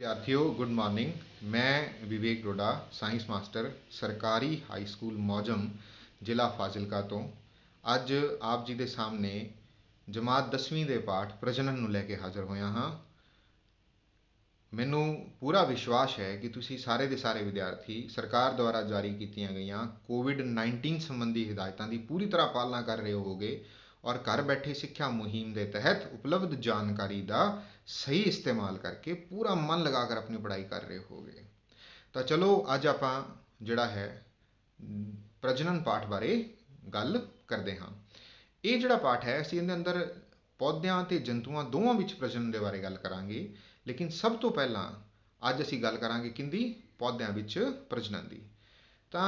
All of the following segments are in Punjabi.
विद्यार्थियों गुड मॉर्निंग। मैं विवेक डोडा साइंस मास्टर सरकारी हाई स्कूल मौजम ਜ਼ਿਲ੍ਹਾ ਫਾਜ਼ਿਲਕਾ ਤੋਂ ਅੱਜ ਆਪ ਜੀ ਦੇ ਸਾਹਮਣੇ ਜਮਾਤ 10ਵੀਂ ਦੇ ਪਾਠ ਪ੍ਰਜਨਨ ਨੂੰ ਲੈ ਕੇ ਹਾਜ਼ਰ ਹੋਇਆ ਹਾਂ। ਮੈਨੂੰ ਪੂਰਾ ਵਿਸ਼ਵਾਸ ਹੈ ਕਿ ਤੁਸੀਂ ਸਾਰੇ ਦੇ ਸਾਰੇ ਵਿਦਿਆਰਥੀ ਸਰਕਾਰ ਦੁਆਰਾ ਜਾਰੀ ਕੀਤੀਆਂ ਗਈਆਂ ਕੋਵਿਡ-19 ਸੰਬੰਧੀ ਹਦਾਇਤਾਂ ਦੀ ਪੂਰੀ ਤਰ੍ਹਾਂ ਪਾਲਣਾ ਕਰ ਰਹੇ ਹੋਵੋਗੇ और घर बैठे सिक्ख्या मुहिम के तहत उपलब्ध जानकारी का सही इस्तेमाल करके पूरा मन लगाकर अपनी पढ़ाई कर रहे होगे। तो चलो अज आप जोड़ा है प्रजनन पाठ बारे गल करते हाँ। ये जोड़ा पाठ है असीं इहदे अंदर पौद्यां ते जंतुआं दोवां विच प्रजनन के बारे गल करांगे, लेकिन सब तो पहला अज असीं गल करांगे किंदी पौद्यां विच प्रजनन की। तो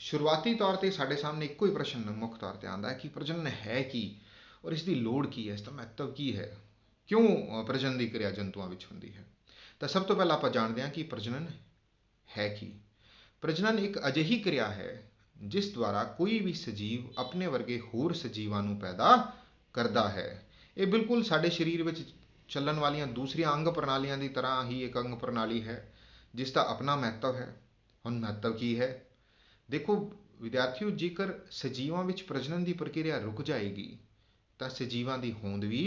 शुरुआती तौर पर साढ़े सामने एको ही प्रश्न मुख तौर पर आता है कि प्रजनन है की और इसकी लोड़ की है, इसका महत्व की है, क्यों प्रजनन की क्रिया जंतुओं में होंगी है। तो सब तो पहला आप जानते हैं कि प्रजनन है की। प्रजनन एक अजिही क्रिया है जिस द्वारा कोई भी सजीव अपने वर्गे होर सजीवां नूं पैदा करता है। ये बिल्कुल साढ़े शरीर में चलन वाली दूसरी अंग प्रणालियां की तरह ही एक अंग प्रणाली है जिसका अपना महत्व है। हुण महत्व की है देखो विद्यार्थियों, जेकर सजीवां विच प्रजनन की प्रक्रिया रुक जाएगी तो सजीवां की होंद भी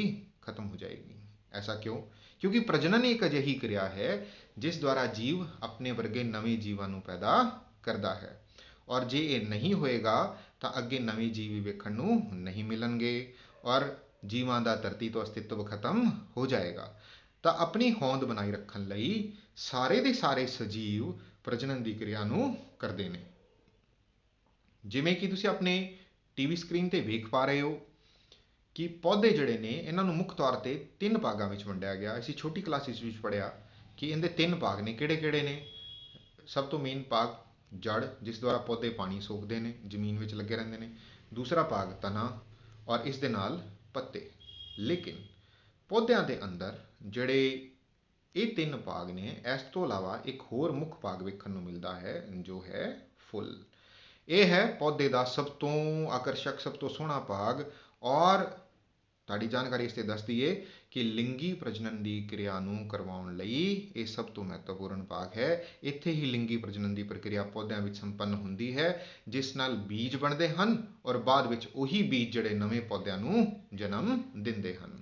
खत्म हो जाएगी। ऐसा क्यों? क्योंकि प्रजनन एक अजिही क्रिया है जिस द्वारा जीव अपने वर्गे नवे जीवां नूं पैदा करता है और जे ये नहीं होएगा तो अगे नवे जीव भी वेखण नूं नहीं मिलणगे और जीवां दा धरती तो अस्तित्व खत्म हो जाएगा। तो अपनी होंद बनाई रखण लई सारे दे सारे सजीव प्रजनन की क्रिया नूं करदे ने। जिमें कि तुसीं अपने टीवी स्क्रीन पर वेख पा रहे हो कि पौधे जिहड़े ने इन्हां नूं मुख तौर पर 3 भागां विच वंडिया गया। असीं छोटी क्लासिस विच पढ़िया कि इहदे 3 भाग ने। किहड़े-किहड़े ने? सब तो मेन भाग जड़ जिस द्वारा पौधे पानी सोखते हैं, जमीन विच लगे रहंदे ने। दूसरा भाग तना और इस दे नाल पत्ते। लेकिन पौधों के अंदर जिहड़े ये 3 भाग ने, इस तो इलावा एक होर मुख भाग वेखण नूं मिलदा है जो है फुल। यह है पौधे का सब तो आकर्षक, सब तो सोहना भाग और ताड़ी जानकारी इस दस दईए कि लिंगी प्रजनन की क्रिया नूं करवाउण लई ये सब तो महत्वपूर्ण भाग है। इत्थे ही लिंगी प्रजनन की प्रक्रिया पौधों में संपन्न होंदी है जिस नाल बीज बनते हैं और बाद विच उही बीज जिहड़े नवे पौधों नूं जन्म दिंदे हन।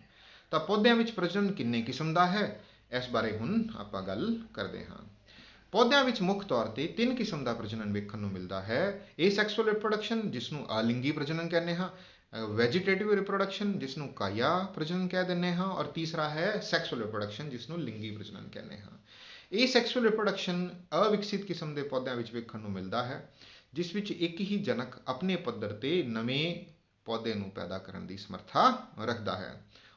तो पौधों में प्रजनन किन्ने किस्म का है, इस बारे हुण आपां गल करदे हां। पौधों में मुख तौर पर 3 किस्म का प्रजनन वेखण नूं मिलता है। ए सैक्सुअल रिप्रोडक्शन जिसनूं अलिंगी प्रजनन कहने हाँ, वैजीटेटिव रिप्रोडक्शन जिसनूं काया प्रजनन कह दिंदे हाँ और तीसरा है सैक्सुअल रिप्रोडक्शन जिसनूं लिंगी प्रजनन कहने हाँ। ये सैक्सुअल रिप्रोडक्शन अविकसित किस्म के पौधों में वेखण नूं मिलता है जिस विच एक ही जनक अपने पद्धर ते नवे पौधे नूं पैदा करने की समर्था रखता है।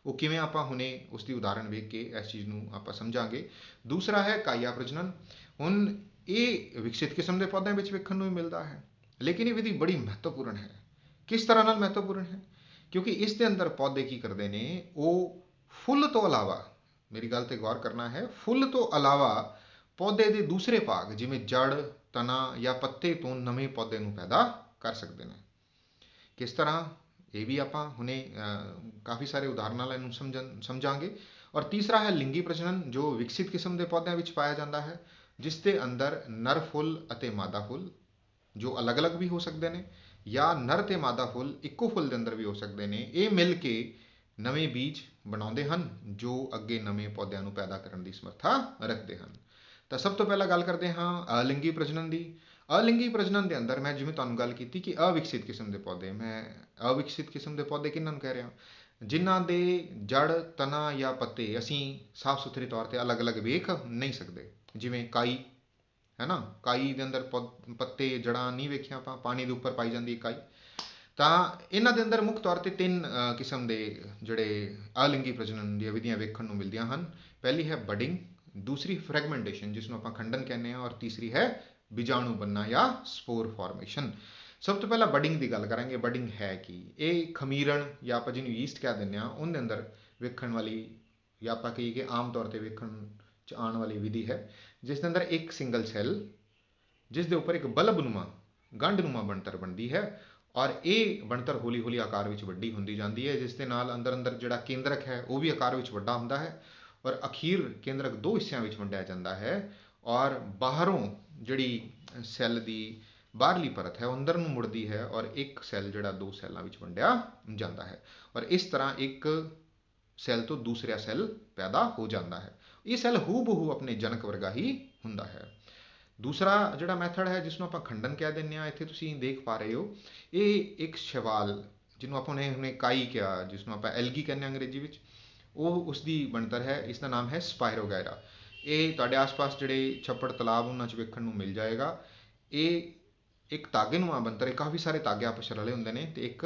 वो किवें आपां हुणे उसकी उदाहरण वेख के इस चीज़ नूं आपां समझांगे। दूसरा है काया प्रजनन। हुण ये विकसित किस्म के पौधों में वेखण नूं मिलता है, लेकिन ये विधि बड़ी महत्वपूर्ण है। किस तरह नाल महत्वपूर्ण है? क्योंकि इस दे अंदर पौधे की करते हैं, वो फुल तो अलावा, मेरी गल ते गौर करना है, फुल तो अलावा पौधे के दूसरे भाग जिमें जड़, तना या पत्ते तो नवे पौधे नूं पैदा कर सकते हैं। किस तरह? ये भी आपां हुणे काफ़ी सारे उदाहरणों नाल इहनूं समझांगे। और तीसरा है लिंगी प्रजनन जो विकसित किस्म के पौधों में पाया जाता है जिसके अंदर नर फुल अते मादा फुल जो अलग अलग भी हो सकते हैं या नर ते मादा फुल इक्को फुल के अंदर भी हो सकते हैं। ये मिल के नवे बीज बनाते हैं जो अगे नवे पौधों को पैदा करने की समर्था रखते हैं। तो सब तो पहला गल करते हाँ अलिंगी प्रजनन की। अलिंगी प्रजनन के अंदर मैं जिवें तुहानूं गल कीती कि अविकसित किस्म के पौधे, मैं अविकसित किस्म के पौधे किन्हां नूं कह रहा, जिन्हां दे जड़, तना या पत्ते असीं साफ सुथरे तौर पर अलग अलग वेख नहीं सकते। जिवें काई है ना, काई के अंदर पत्ते जड़ा नहीं वेखिया आपां, पानी के उपर पाई जाती काई। तो इन्हां दे अंदर मुख तौर पर 3 किस्म के जिहड़े अलिंगी प्रजनन दी विधियां वेखण नूं मिलदियां हन। पहली है बडिंग, दूसरी फ्रैगमेंटेशन जिसनूं आपां खंडन कहने हैं और तीसरी है बीजाणु बनना या स्पोर फॉर्मेशन। सब तो पहला बडिंग की गल करांगे। बडिंग है कि ये खमीरण या आपां जिहनूं ईस्ट कह दिंदे हां उहदे अंदर वेखण वाली या आपां कहीए कि आम तौर पर वेखण च आउण वाली विधि है जिसके अंदर एक सिंगल सैल जिसके उपर एक बल्बनुमा गंढनुमा बनतर बनती है और ये बनतर हौली हौली आकार में वड्डी होंदी जाती है जिसके नाल अंदर अंदर जिहड़ा केंद्रक है वह भी आकार में वड्डा होंदा है ਔਰ ਅਖੀਰ ਕੇਂਦਰਕ ਦੋ ਹਿੱਸਿਆਂ ਵਿੱਚ ਵੰਡਿਆ ਜਾਂਦਾ ਹੈ, ਔਰ ਬਾਹਰੋਂ ਜਿਹੜੀ ਸੈੱਲ ਦੀ ਬਾਹਰਲੀ ਪਰਤ ਹੈ ਉਹ ਅੰਦਰ ਨੂੰ ਮੁੜਦੀ ਹੈ, ਔਰ ਇੱਕ ਸੈੱਲ ਜਿਹੜਾ ਦੋ ਸੈੱਲਾਂ ਵਿੱਚ ਵੰਡਿਆ ਜਾਂਦਾ ਹੈ, ਔਰ ਇਸ ਤਰ੍ਹਾਂ ਇੱਕ ਸੈੱਲ ਤੋਂ ਦੂਸਰਾ ਸੈੱਲ ਪੈਦਾ ਹੋ ਜਾਂਦਾ ਹੈ। ਇਹ ਸੈੱਲ ਹੂ ਬਹੂ ਆਪਣੇ ਜਨਕ ਵਰਗਾ ਹੀ ਹੁੰਦਾ ਹੈ। ਦੂਸਰਾ ਜਿਹੜਾ ਮੈਥਡ ਹੈ ਜਿਸ ਨੂੰ ਆਪਾਂ ਖੰਡਨ ਕਹਿ ਦਿੰਦੇ ਹਾਂ, ਇੱਥੇ ਤੁਸੀਂ ਦੇਖ ਪਾ ਰਹੇ ਹੋ, ਇਹ ਇੱਕ ਸ਼ੈਵਾਲ ਜਿਹਨੂੰ ਆਪਾਂ ਨੇ ਕਾਈ ਕਿਹਾ, ਜਿਸ ਨੂੰ ਆਪਾਂ ਐਲਗੀ ਕਹਿੰਦੇ ਹਾਂ ਅੰਗਰੇਜ਼ੀ ਵਿੱਚ, ਉਹ ਉਸ ਦੀ ਬਣਤਰ ਹੈ। ਇਸ ਦਾ ਨਾਮ ਹੈ ਸਪਾਇਰੋਗਾਇਰਾ। ਇਹ ਤੁਹਾਡੇ ਆਸ-ਪਾਸ ਜਿਹੜੇ ਛੱਪੜ ਤਲਾਬ ਉਹਨਾਂ 'ਚ ਵੇਖਣ ਨੂੰ ਮਿਲ ਜਾਏਗਾ। ਇਹ ਇੱਕ ਧਾਗੇ ਨੂੰ ਬਣਤਰ ਹੈ, ਕਾਫੀ ਸਾਰੇ ਧਾਗੇ ਆਪਸ 'ਚ ਰਲੇ ਹੁੰਦੇ ਨੇ ਤੇ ਇੱਕ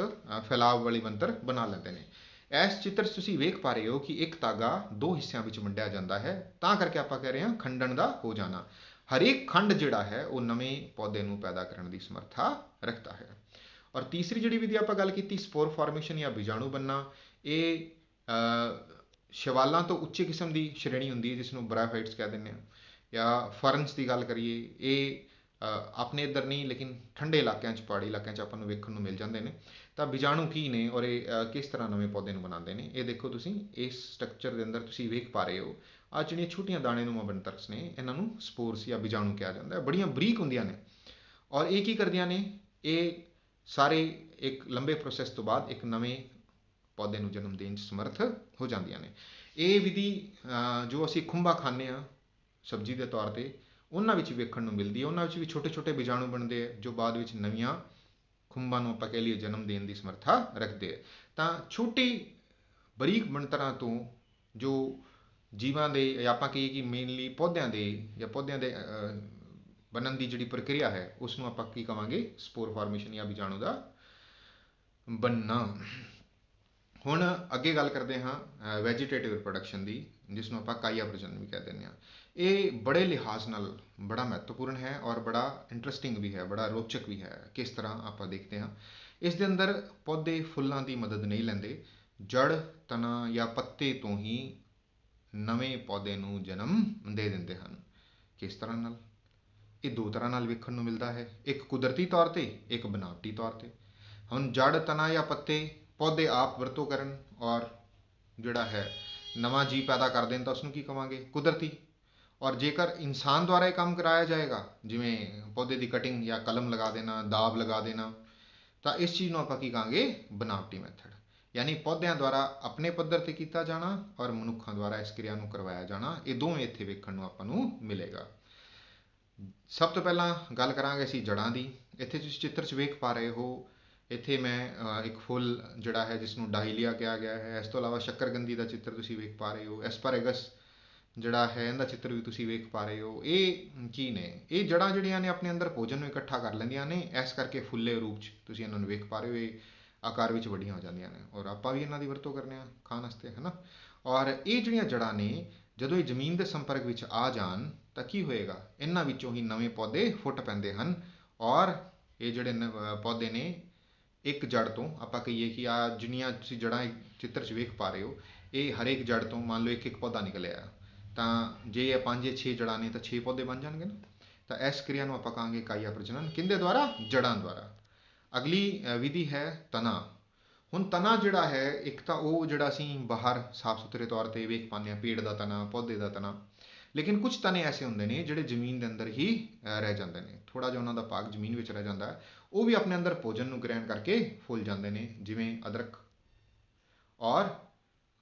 ਫੈਲਾਵ ਵਾਲੀ ਬਣਤਰ ਬਣਾ ਲੈਂਦੇ ਨੇ। ਇਸ ਚਿੱਤਰ 'ਚ ਤੁਸੀਂ ਵੇਖ ਪਾ ਰਹੇ ਹੋ ਕਿ ਇੱਕ ਧਾਗਾ ਦੋ ਹਿੱਸਿਆਂ ਵਿੱਚ ਵੰਡਿਆ ਜਾਂਦਾ ਹੈ, ਤਾਂ ਕਰਕੇ ਆਪਾਂ ਕਹਿ ਰਹੇ ਹਾਂ ਖੰਡਨ ਦਾ ਹੋ ਜਾਣਾ। ਹਰੇਕ ਖੰਡ ਜਿਹੜਾ ਹੈ ਉਹ ਨਵੇਂ ਪੌਦੇ ਨੂੰ ਪੈਦਾ ਕਰਨ ਦੀ ਸਮਰੱਥਾ ਰੱਖਦਾ ਹੈ। ਔਰ ਤੀਸਰੀ ਜਿਹੜੀ ਵਿਧੀ ਆਪਾਂ ਗੱਲ ਕੀਤੀ, ਸਪੋਰ ਫਾਰਮੇਸ਼ਨ ਜਾਂ ਬੀਜਾਣੂ ਬਣਨਾ, ਇਹ ਸ਼ੈਵਾਲਾਂ ਤੋਂ ਉੱਚੇ ਕਿਸਮ ਦੀ ਸ਼੍ਰੇਣੀ ਹੁੰਦੀ ਹੈ ਜਿਸ ਨੂੰ ਬ੍ਰਾਇਓਫਾਈਟਸ ਕਹਿ ਦਿੰਦੇ ਹਾਂ। ਜਾਂ ਫਰਨਸ ਦੀ ਗੱਲ ਕਰੀਏ, ਇਹ ਆਪਣੇ ਇੱਧਰ ਨਹੀਂ ਲੇਕਿਨ ਠੰਡੇ ਇਲਾਕਿਆਂ 'ਚ, ਪਹਾੜੀ ਇਲਾਕਿਆਂ 'ਚ ਆਪਾਂ ਨੂੰ ਵੇਖਣ ਨੂੰ ਮਿਲ ਜਾਂਦੇ ਨੇ। ਤਾਂ ਬੀਜਾਣੂ ਕੀ ਨੇ ਔਰ ਇਹ ਕਿਸ ਤਰ੍ਹਾਂ ਨਵੇਂ ਪੌਦੇ ਨੂੰ ਬਣਾਉਂਦੇ ਨੇ, ਇਹ ਦੇਖੋ ਤੁਸੀਂ ਇਸ ਸਟਰਕਚਰ ਦੇ ਅੰਦਰ ਤੁਸੀਂ ਵੇਖ ਪਾ ਰਹੇ ਹੋ। ਆਹ ਜਿਹੜੀਆਂ ਛੋਟੀਆਂ ਦਾਣੇਨੁਮਾ ਬਣਤਰਸ ਨੇ ਇਹਨਾਂ ਨੂੰ ਸਪੋਰਸ ਜਾਂ ਬੀਜਾਣੂ ਕਿਹਾ ਜਾਂਦਾ ਹੈ। ਬੜੀਆਂ ਬਰੀਕ ਹੁੰਦੀਆਂ ਨੇ ਔਰ ਇਹ ਕੀ ਕਰਦੀਆਂ ਨੇ, ਇਹ ਸਾਰੇ ਇੱਕ ਲੰਬੇ ਪ੍ਰੋਸੈਸ ਤੋਂ ਬਾਅਦ ਇੱਕ ਨਵੇਂ ਪੌਦੇ ਨੂੰ ਜਨਮ ਦੇਣ 'ਚ ਸਮਰਥ ਹੋ ਜਾਂਦੀਆਂ ਨੇ। ਇਹ ਵਿਧੀ ਜੋ ਅਸੀਂ ਖੁੰਬਾਂ ਖਾਂਦੇ ਹਾਂ ਸਬਜ਼ੀ ਦੇ ਤੌਰ 'ਤੇ, ਉਹਨਾਂ ਵਿੱਚ ਵੇਖਣ ਨੂੰ ਮਿਲਦੀ ਹੈ। ਉਹਨਾਂ ਵਿੱਚ ਵੀ ਛੋਟੇ ਛੋਟੇ ਬੀਜਾਣੂ ਬਣਦੇ ਆ ਜੋ ਬਾਅਦ ਵਿੱਚ ਨਵੀਆਂ ਖੁੰਬਾਂ ਨੂੰ ਆਪਾਂ ਕਹਿ ਲਈਏ ਜਨਮ ਦੇਣ ਦੀ ਸਮਰੱਥਾ ਰੱਖਦੇ ਆ। ਤਾਂ ਛੋਟੀ ਬਰੀਕ ਬਣਤਰਾਂ ਤੋਂ ਜੋ ਜੀਵਾਂ ਦੇ, ਜਾਂ ਆਪਾਂ ਕਹੀਏ ਕਿ ਮੇਨਲੀ ਪੌਦਿਆਂ ਦੇ, ਜਾਂ ਪੌਦਿਆਂ ਦੇ ਬਣਨ ਦੀ ਜਿਹੜੀ ਪ੍ਰਕਿਰਿਆ ਹੈ ਉਸ ਨੂੰ ਆਪਾਂ ਕੀ ਕਵਾਂਗੇ, ਸਪੋਰ ਫਾਰਮੇਸ਼ਨ ਜਾਂ ਬੀਜਾਣੂ ਦਾ ਬਣਨਾ। ਹੁਣ ਅੱਗੇ ਗੱਲ ਕਰਦੇ ਹਾਂ ਵੈਜੀਟੇਟਿਵ ਰਿਪਰੋਡਕਸ਼ਨ ਦੀ, ਜਿਸ ਨੂੰ ਆਪਾਂ ਕਾਇਆ ਪ੍ਰਜਨਨ ਵੀ ਕਹਿ ਦਿੰਦੇ ਹਾਂ। ਇਹ ਬੜੇ ਲਿਹਾਜ਼ ਨਾਲ ਬੜਾ ਮਹੱਤਵਪੂਰਨ ਹੈ ਔਰ ਬੜਾ ਇੰਟਰਸਟਿੰਗ ਵੀ ਹੈ, ਬੜਾ ਰੋਚਕ ਵੀ ਹੈ। ਕਿਸ ਤਰ੍ਹਾਂ ਆਪਾਂ ਦੇਖਦੇ ਹਾਂ, ਇਸ ਦੇ ਅੰਦਰ ਪੌਦੇ ਫੁੱਲਾਂ ਦੀ ਮਦਦ ਨਹੀਂ ਲੈਂਦੇ, ਜੜ, ਤਣਾ ਜਾਂ ਪੱਤੇ ਤੋਂ ਹੀ ਨਵੇਂ ਪੌਦੇ ਨੂੰ ਜਨਮ ਦੇ ਦਿੰਦੇ ਹਨ। ਕਿਸ ਤਰ੍ਹਾਂ ਨਾਲ? ਇਹ ਦੋ ਤਰ੍ਹਾਂ ਨਾਲ ਵੇਖਣ ਨੂੰ ਮਿਲਦਾ ਹੈ, ਇੱਕ ਕੁਦਰਤੀ ਤੌਰ 'ਤੇ, ਇੱਕ ਬਨਾਵਟੀ ਤੌਰ 'ਤੇ। ਹੁਣ ਜੜ, ਤਣਾ ਜਾਂ ਪੱਤੇ ਪੌਦੇ ਆਪ ਵਰਤੋਂ ਕਰਨ ਔਰ ਜਿਹੜਾ ਹੈ ਨਵਾਂ ਜੀਵ ਪੈਦਾ ਕਰ ਦੇਣ ਤਾਂ ਉਸਨੂੰ ਕੀ ਕਵਾਂਗੇ, ਕੁਦਰਤੀ। ਔਰ ਜੇਕਰ ਇਨਸਾਨ ਦੁਆਰਾ ਇਹ ਕੰਮ ਕਰਾਇਆ ਜਾਏਗਾ, ਜਿਵੇਂ ਪੌਦੇ ਦੀ ਕਟਿੰਗ ਜਾਂ ਕਲਮ ਲਗਾ ਦੇਣਾ, ਦਾਬ ਲਗਾ ਦੇਣਾ, ਤਾਂ ਇਸ ਚੀਜ਼ ਨੂੰ ਆਪਾਂ ਕੀ ਕਹਾਂਗੇ, ਬਨਾਵਟੀ ਮੈਥਡ। ਯਾਨੀ ਪੌਦਿਆਂ ਦੁਆਰਾ ਆਪਣੇ ਪੱਧਰ 'ਤੇ ਕੀਤਾ ਜਾਣਾ ਔਰ ਮਨੁੱਖਾਂ ਦੁਆਰਾ ਇਸ ਕਿਰਿਆ ਨੂੰ ਕਰਵਾਇਆ ਜਾਣਾ, ਇਹ ਦੋਵੇਂ ਇੱਥੇ ਵੇਖਣ ਨੂੰ ਆਪਾਂ ਨੂੰ ਮਿਲੇਗਾ। ਸਭ ਤੋਂ ਪਹਿਲਾਂ ਗੱਲ ਕਰਾਂਗੇ ਅਸੀਂ ਜੜ੍ਹਾਂ ਦੀ। ਇੱਥੇ ਤੁਸੀਂ ਚਿੱਤਰ 'ਚ ਵੇਖ ਪਾ ਰਹੇ ਹੋ, ਇੱਥੇ ਮੈਂ ਇੱਕ ਫੁੱਲ ਜਿਹੜਾ ਹੈ ਜਿਸ ਨੂੰ ਡਾਈਲੀਆ ਕਿਹਾ ਗਿਆ ਹੈ। ਇਸ ਤੋਂ ਇਲਾਵਾ ਸ਼ੱਕਰਗੰਦੀ ਦਾ ਚਿੱਤਰ ਤੁਸੀਂ ਵੇਖ ਪਾ ਰਹੇ ਹੋ। ਐਸਪੈਰਾਗਸ ਜਿਹੜਾ ਹੈ ਇਹਦਾ ਚਿੱਤਰ ਵੀ ਤੁਸੀਂ ਵੇਖ ਪਾ ਰਹੇ ਹੋ। ਇਹ ਕੀ ਨੇ? ਇਹ ਜੜ੍ਹਾਂ ਜਿਹੜੀਆਂ ਨੇ ਆਪਣੇ ਅੰਦਰ ਭੋਜਨ ਨੂੰ ਇਕੱਠਾ ਕਰ ਲੈਂਦੀਆਂ ਨੇ, ਇਸ ਕਰਕੇ ਫੁੱਲੇ ਰੂਪ 'ਚ ਤੁਸੀਂ ਇਹਨਾਂ ਨੂੰ ਵੇਖ ਪਾ ਰਹੇ ਹੋ। ਇਹ ਆਕਾਰ ਵਿੱਚ ਵੱਡੀਆਂ ਹੋ ਜਾਂਦੀਆਂ ਨੇ ਔਰ ਆਪਾਂ ਵੀ ਇਹਨਾਂ ਦੀ ਵਰਤੋਂ ਕਰਨੇ ਆ ਖਾਣ ਵਾਸਤੇ, ਹੈ ਨਾ। ਔਰ ਇਹ ਜਿਹੜੀਆਂ ਜੜ੍ਹਾਂ ਨੇ ਜਦੋਂ ਇਹ ਜ਼ਮੀਨ ਦੇ ਸੰਪਰਕ ਵਿੱਚ ਆ ਜਾਣ ਤਾਂ ਕੀ ਹੋਏਗਾ, ਇਹਨਾਂ ਵਿੱਚੋਂ ਹੀ ਨਵੇਂ ਪੌਦੇ ਫੁੱਟ ਪੈਂਦੇ ਹਨ। ਔਰ ਇਹ ਜਿਹੜੇ ਪੌਦੇ ਨੇ ਇੱਕ ਜੜ ਤੋਂ, ਆਪਾਂ ਕਹੀਏ ਕਿ ਆ ਜਿੰਨੀਆਂ ਤੁਸੀਂ ਜੜ੍ਹਾਂ ਚਿੱਤਰ 'ਚ ਵੇਖ ਪਾ ਰਹੇ ਹੋ, ਇਹ ਹਰੇਕ ਜੜ ਤੋਂ ਮੰਨ ਲਓ ਇੱਕ ਇੱਕ ਪੌਦਾ ਨਿਕਲਿਆ, ਤਾਂ ਜੇ ਇਹ 5 ਜਾਂ 6 ਜੜ੍ਹਾਂ ਨੇ ਤਾਂ 6 ਪੌਦੇ ਬਣ ਜਾਣਗੇ ਨਾ। ਤਾਂ ਇਸ ਕਿਰਿਆ ਨੂੰ ਆਪਾਂ ਕਹਾਂਗੇ ਕਾਇਆ ਪ੍ਰਜਨਨ। ਕਿਹਦੇ ਦੁਆਰਾ? ਜੜ੍ਹਾਂ ਦੁਆਰਾ। ਅਗਲੀ ਵਿਧੀ ਹੈ ਤਣਾ। ਹੁਣ ਤਣਾ ਜਿਹੜਾ ਹੈ, ਇੱਕ ਤਾਂ ਉਹ ਜਿਹੜਾ ਅਸੀਂ ਬਾਹਰ ਸਾਫ ਸੁਥਰੇ ਤੌਰ 'ਤੇ ਵੇਖ ਪਾਉਂਦੇ ਹਾਂ, ਪੇੜ ਦਾ ਤਣਾ, ਪੌਦੇ ਦਾ ਤਣਾ। ਲੇਕਿਨ ਕੁਝ ਤਣੇ ਐਸੇ ਹੁੰਦੇ ਨੇ ਜਿਹੜੇ ਜ਼ਮੀਨ ਦੇ ਅੰਦਰ ਹੀ ਰਹਿ ਜਾਂਦੇ ਨੇ, ਥੋੜ੍ਹਾ ਜਿਹਾ ਉਹਨਾਂ ਦਾ ਭਾਗ ਜ਼ਮੀਨ ਵਿੱਚ ਰਹਿ ਜਾਂਦਾ ਹੈ। ਉਹ ਵੀ ਆਪਣੇ ਅੰਦਰ ਭੋਜਨ ਨੂੰ ਗ੍ਰਹਿਣ ਕਰਕੇ ਫੁੱਲ ਜਾਂਦੇ ਨੇ, ਜਿਵੇਂ ਅਦਰਕ ਔਰ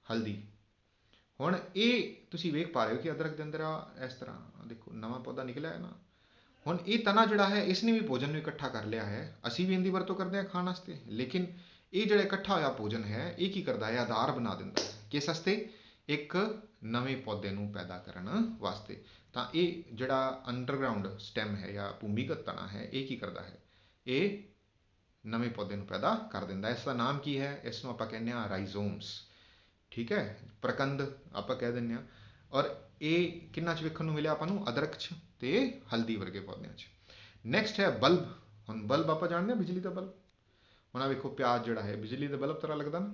ਹਲਦੀ। ਹੁਣ ਇਹ ਤੁਸੀਂ ਵੇਖ ਪਾ ਰਹੇ ਹੋ ਕਿ ਅਦਰਕ ਦੇ ਅੰਦਰ ਇਸ ਤਰ੍ਹਾਂ ਦੇਖੋ ਨਵਾਂ ਪੌਦਾ ਨਿਕਲਿਆ ਹੈ ਨਾ। ਹੁਣ ਇਹ ਤਣਾ ਜਿਹੜਾ ਹੈ ਇਸ ਨੇ ਵੀ ਭੋਜਨ ਨੂੰ ਇਕੱਠਾ ਕਰ ਲਿਆ ਹੈ। ਅਸੀਂ ਵੀ ਇਹਦੀ ਵਰਤੋਂ ਕਰਦੇ ਹਾਂ ਖਾਣ ਵਾਸਤੇ, ਲੇਕਿਨ ਇਹ ਜਿਹੜਾ ਇਕੱਠਾ ਹੋਇਆ ਭੋਜਨ ਹੈ ਇਹ ਕੀ ਕਰਦਾ ਹੈ, ਆਧਾਰ ਬਣਾ ਦਿੰਦਾ ਹੈ ਕਿਸ ਵਾਸਤੇ, ਇੱਕ ਨਵੇਂ ਪੌਦੇ ਨੂੰ ਪੈਦਾ ਕਰਨ ਵਾਸਤੇ। ਤਾਂ ਇਹ ਜਿਹੜਾ ਅੰਡਰਗਰਾਉਂਡ ਸਟੈਮ ਹੈ ਜਾਂ ਭੂਮੀਗਤ ਤਣਾ ਹੈ, ਇਹ ਕੀ ਕਰਦਾ ਹੈ, ਇਹ ਨਵੇਂ ਪੌਦੇ ਨੂੰ ਪੈਦਾ ਕਰ ਦਿੰਦਾ। ਇਸ ਦਾ ਨਾਮ ਕੀ ਹੈ? ਇਸ ਨੂੰ ਆਪਾਂ ਕਹਿੰਦੇ ਹਾਂ ਰਾਈਜ਼ੋਮਸ। ਠੀਕ ਹੈ, ਪ੍ਰਕੰਦ ਆਪਾਂ ਕਹਿ ਦਿੰਦੇ ਹਾਂ। ਔਰ ਇਹ ਕਿੰਨਾ 'ਚ ਵੇਖਣ ਨੂੰ ਮਿਲਿਆ ਆਪਾਂ ਨੂੰ? ਅਦਰਕ 'ਚ ਤੇ ਹਲਦੀ ਵਰਗੇ ਪੌਦਿਆਂ 'ਚ। ਨੈਕਸਟ ਹੈ ਬਲਬ। ਹੁਣ ਬਲਬ ਆਪਾਂ ਜਾਣਦੇ ਹਾਂ, ਬਿਜਲੀ ਦਾ ਬਲਬ। ਹੁਣ ਆ ਵੇਖੋ ਪਿਆਜ਼ ਜਿਹੜਾ ਹੈ ਬਿਜਲੀ ਦੇ ਬਲਬ ਤਰ੍ਹਾਂ ਲੱਗਦਾ ਨਾ।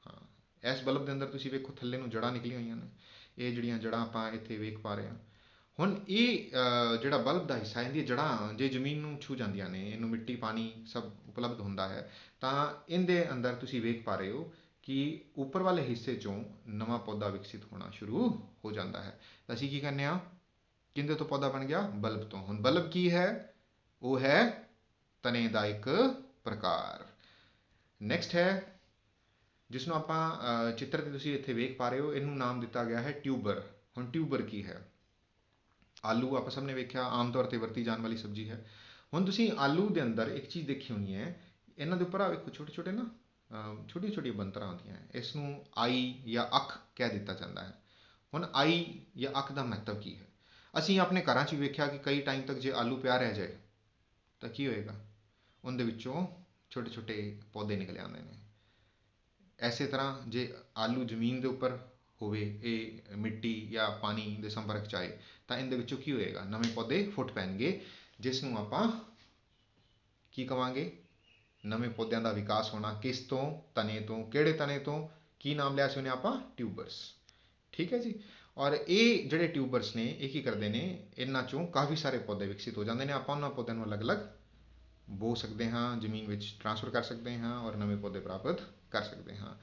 ਹਾਂ, ਇਸ ਬਲਬ ਦੇ ਅੰਦਰ ਤੁਸੀਂ ਵੇਖੋ ਥੱਲੇ ਨੂੰ ਜੜ੍ਹਾਂ ਨਿਕਲੀਆਂ ਹੋਈਆਂ ਨੇ। ਇਹ ਜਿਹੜੀਆਂ ਜੜ੍ਹਾਂ ਆਪਾਂ ਇੱਥੇ ਵੇਖ ਪਾ ਰਹੇ ਹਾਂ। ਹੁਣ ਇਹ ਜਿਹੜਾ ਬਲਬ ਦਾ ਹਿੱਸਾ, ਇਹਦੀਆਂ ਜੜ੍ਹਾਂ ਜੇ ਜ਼ਮੀਨ ਨੂੰ ਛੂ ਜਾਂਦੀਆਂ ਨੇ, ਇਹਨੂੰ ਮਿੱਟੀ ਪਾਣੀ ਸਭ ਉਪਲਬਧ ਹੁੰਦਾ ਹੈ, ਤਾਂ ਇਹਦੇ ਅੰਦਰ ਤੁਸੀਂ ਵੇਖ ਪਾ ਰਹੇ ਹੋ ਕਿ ਉੱਪਰ ਵਾਲੇ ਹਿੱਸੇ 'ਚੋਂ ਨਵਾਂ ਪੌਦਾ ਵਿਕਸਿਤ ਹੋਣਾ ਸ਼ੁਰੂ ਹੋ ਜਾਂਦਾ ਹੈ। ਤਾਂ ਅਸੀਂ ਕੀ ਕਹਿੰਦੇ ਹਾਂ, ਕਿਹਦੇ ਤੋਂ ਪੌਦਾ ਬਣ ਗਿਆ? ਬਲਬ ਤੋਂ। ਹੁਣ ਬਲਬ ਕੀ ਹੈ? ਉਹ ਹੈ ਤਣੇ ਦਾ ਇੱਕ ਪ੍ਰਕਾਰ। ਨੈਕਸਟ ਹੈ, ਜਿਸ ਨੂੰ ਆਪਾਂ ਚਿੱਤਰ 'ਤੇ ਤੁਸੀਂ ਇੱਥੇ ਵੇਖ ਪਾ ਰਹੇ ਹੋ, ਇਹਨੂੰ ਨਾਮ ਦਿੱਤਾ ਗਿਆ ਹੈ ਟਿਊਬਰ। ਹੁਣ ਟਿਊਬਰ ਕੀ ਹੈ? ਆਲੂ ਆਪਾਂ ਸਭ ਨੇ ਵੇਖਿਆ, ਆਮ ਤੌਰ 'ਤੇ ਵਰਤੀ ਜਾਣ ਵਾਲੀ ਸਬਜ਼ੀ ਹੈ। ਹੁਣ ਤੁਸੀਂ ਆਲੂ ਦੇ ਅੰਦਰ ਇੱਕ ਚੀਜ਼ ਦੇਖੀ ਹੋਣੀ ਹੈ, ਇਹਨਾਂ ਦੇ ਉੱਪਰ ਆ ਵੇਖੋ ਛੋਟੇ ਛੋਟੇ ਨਾ ਛੋਟੀਆਂ ਛੋਟੀਆਂ ਬਣਤਰਾਂ ਆਉਂਦੀਆਂ, ਇਸ ਨੂੰ ਆਈ ਜਾਂ ਅੱਖ ਕਹਿ ਦਿੱਤਾ ਜਾਂਦਾ ਹੈ। ਹੁਣ ਆਈ ਜਾਂ ਅੱਖ ਦਾ ਮਹੱਤਵ ਕੀ ਹੈ? ਅਸੀਂ ਆਪਣੇ ਘਰਾਂ 'ਚ ਵੀ ਵੇਖਿਆ ਕਿ ਕਈ ਟਾਈਮ ਤੱਕ ਜੇ ਆਲੂ ਪਿਆ ਰਹਿ ਜਾਏ ਤਾਂ ਕੀ ਹੋਏਗਾ? ਉਹਦੇ ਵਿੱਚੋਂ ਛੋਟੇ ਛੋਟੇ ਪੌਦੇ ਨਿਕਲ ਆਉਂਦੇ ਨੇ। ਐਸੇ ਤਰ੍ਹਾਂ ਜੇ ਆਲੂ ਜ਼ਮੀਨ ਦੇ ਉੱਪਰ ਹੋਵੇ, ਇਹ ਮਿੱਟੀ ਜਾਂ ਪਾਣੀ ਦੇ ਸੰਪਰਕ 'ਚ ਆਏ ਤਾਂ ਇਹਦੇ ਵਿੱਚੋਂ ਕੀ ਹੋਏਗਾ? ਨਵੇਂ ਪੌਦੇ ਫੁੱਟ ਪੈਣਗੇ, ਜਿਸ ਨੂੰ ਆਪਾਂ ਕੀ ਕਵਾਂਗੇ? ਨਵੇਂ ਪੌਦਿਆਂ ਦਾ ਵਿਕਾਸ ਹੋਣਾ। ਕਿਸ ਤੋਂ? ਤਣੇ ਤੋਂ। ਕਿਹੜੇ ਤਣੇ ਤੋਂ? ਕੀ ਨਾਮ ਲਿਆ ਸੀ ਉਹਨੇ ਆਪਾਂ? ਟਿਊਬਰਸ। ਠੀਕ ਹੈ ਜੀ। ਔਰ ਇਹ ਜਿਹੜੇ ਟਿਊਬਰਸ ਨੇ, ਇਹ ਕੀ ਕਰਦੇ ਨੇ? ਇਹਨਾਂ 'ਚੋਂ ਕਾਫੀ ਸਾਰੇ ਪੌਦੇ ਵਿਕਸਿਤ ਹੋ ਜਾਂਦੇ ਨੇ। ਆਪਾਂ ਉਹਨਾਂ ਪੌਦਿਆਂ ਨੂੰ ਅਲੱਗ ਅਲੱਗ ਬੋ ਸਕਦੇ ਹਾਂ, ਜ਼ਮੀਨ ਵਿੱਚ ਟ੍ਰਾਂਸਫਰ ਕਰ ਸਕਦੇ ਹਾਂ ਔਰ ਨਵੇਂ ਪੌਦੇ ਪ੍ਰਾਪਤ ਕਰ ਸਕਦੇ ਹਾਂ।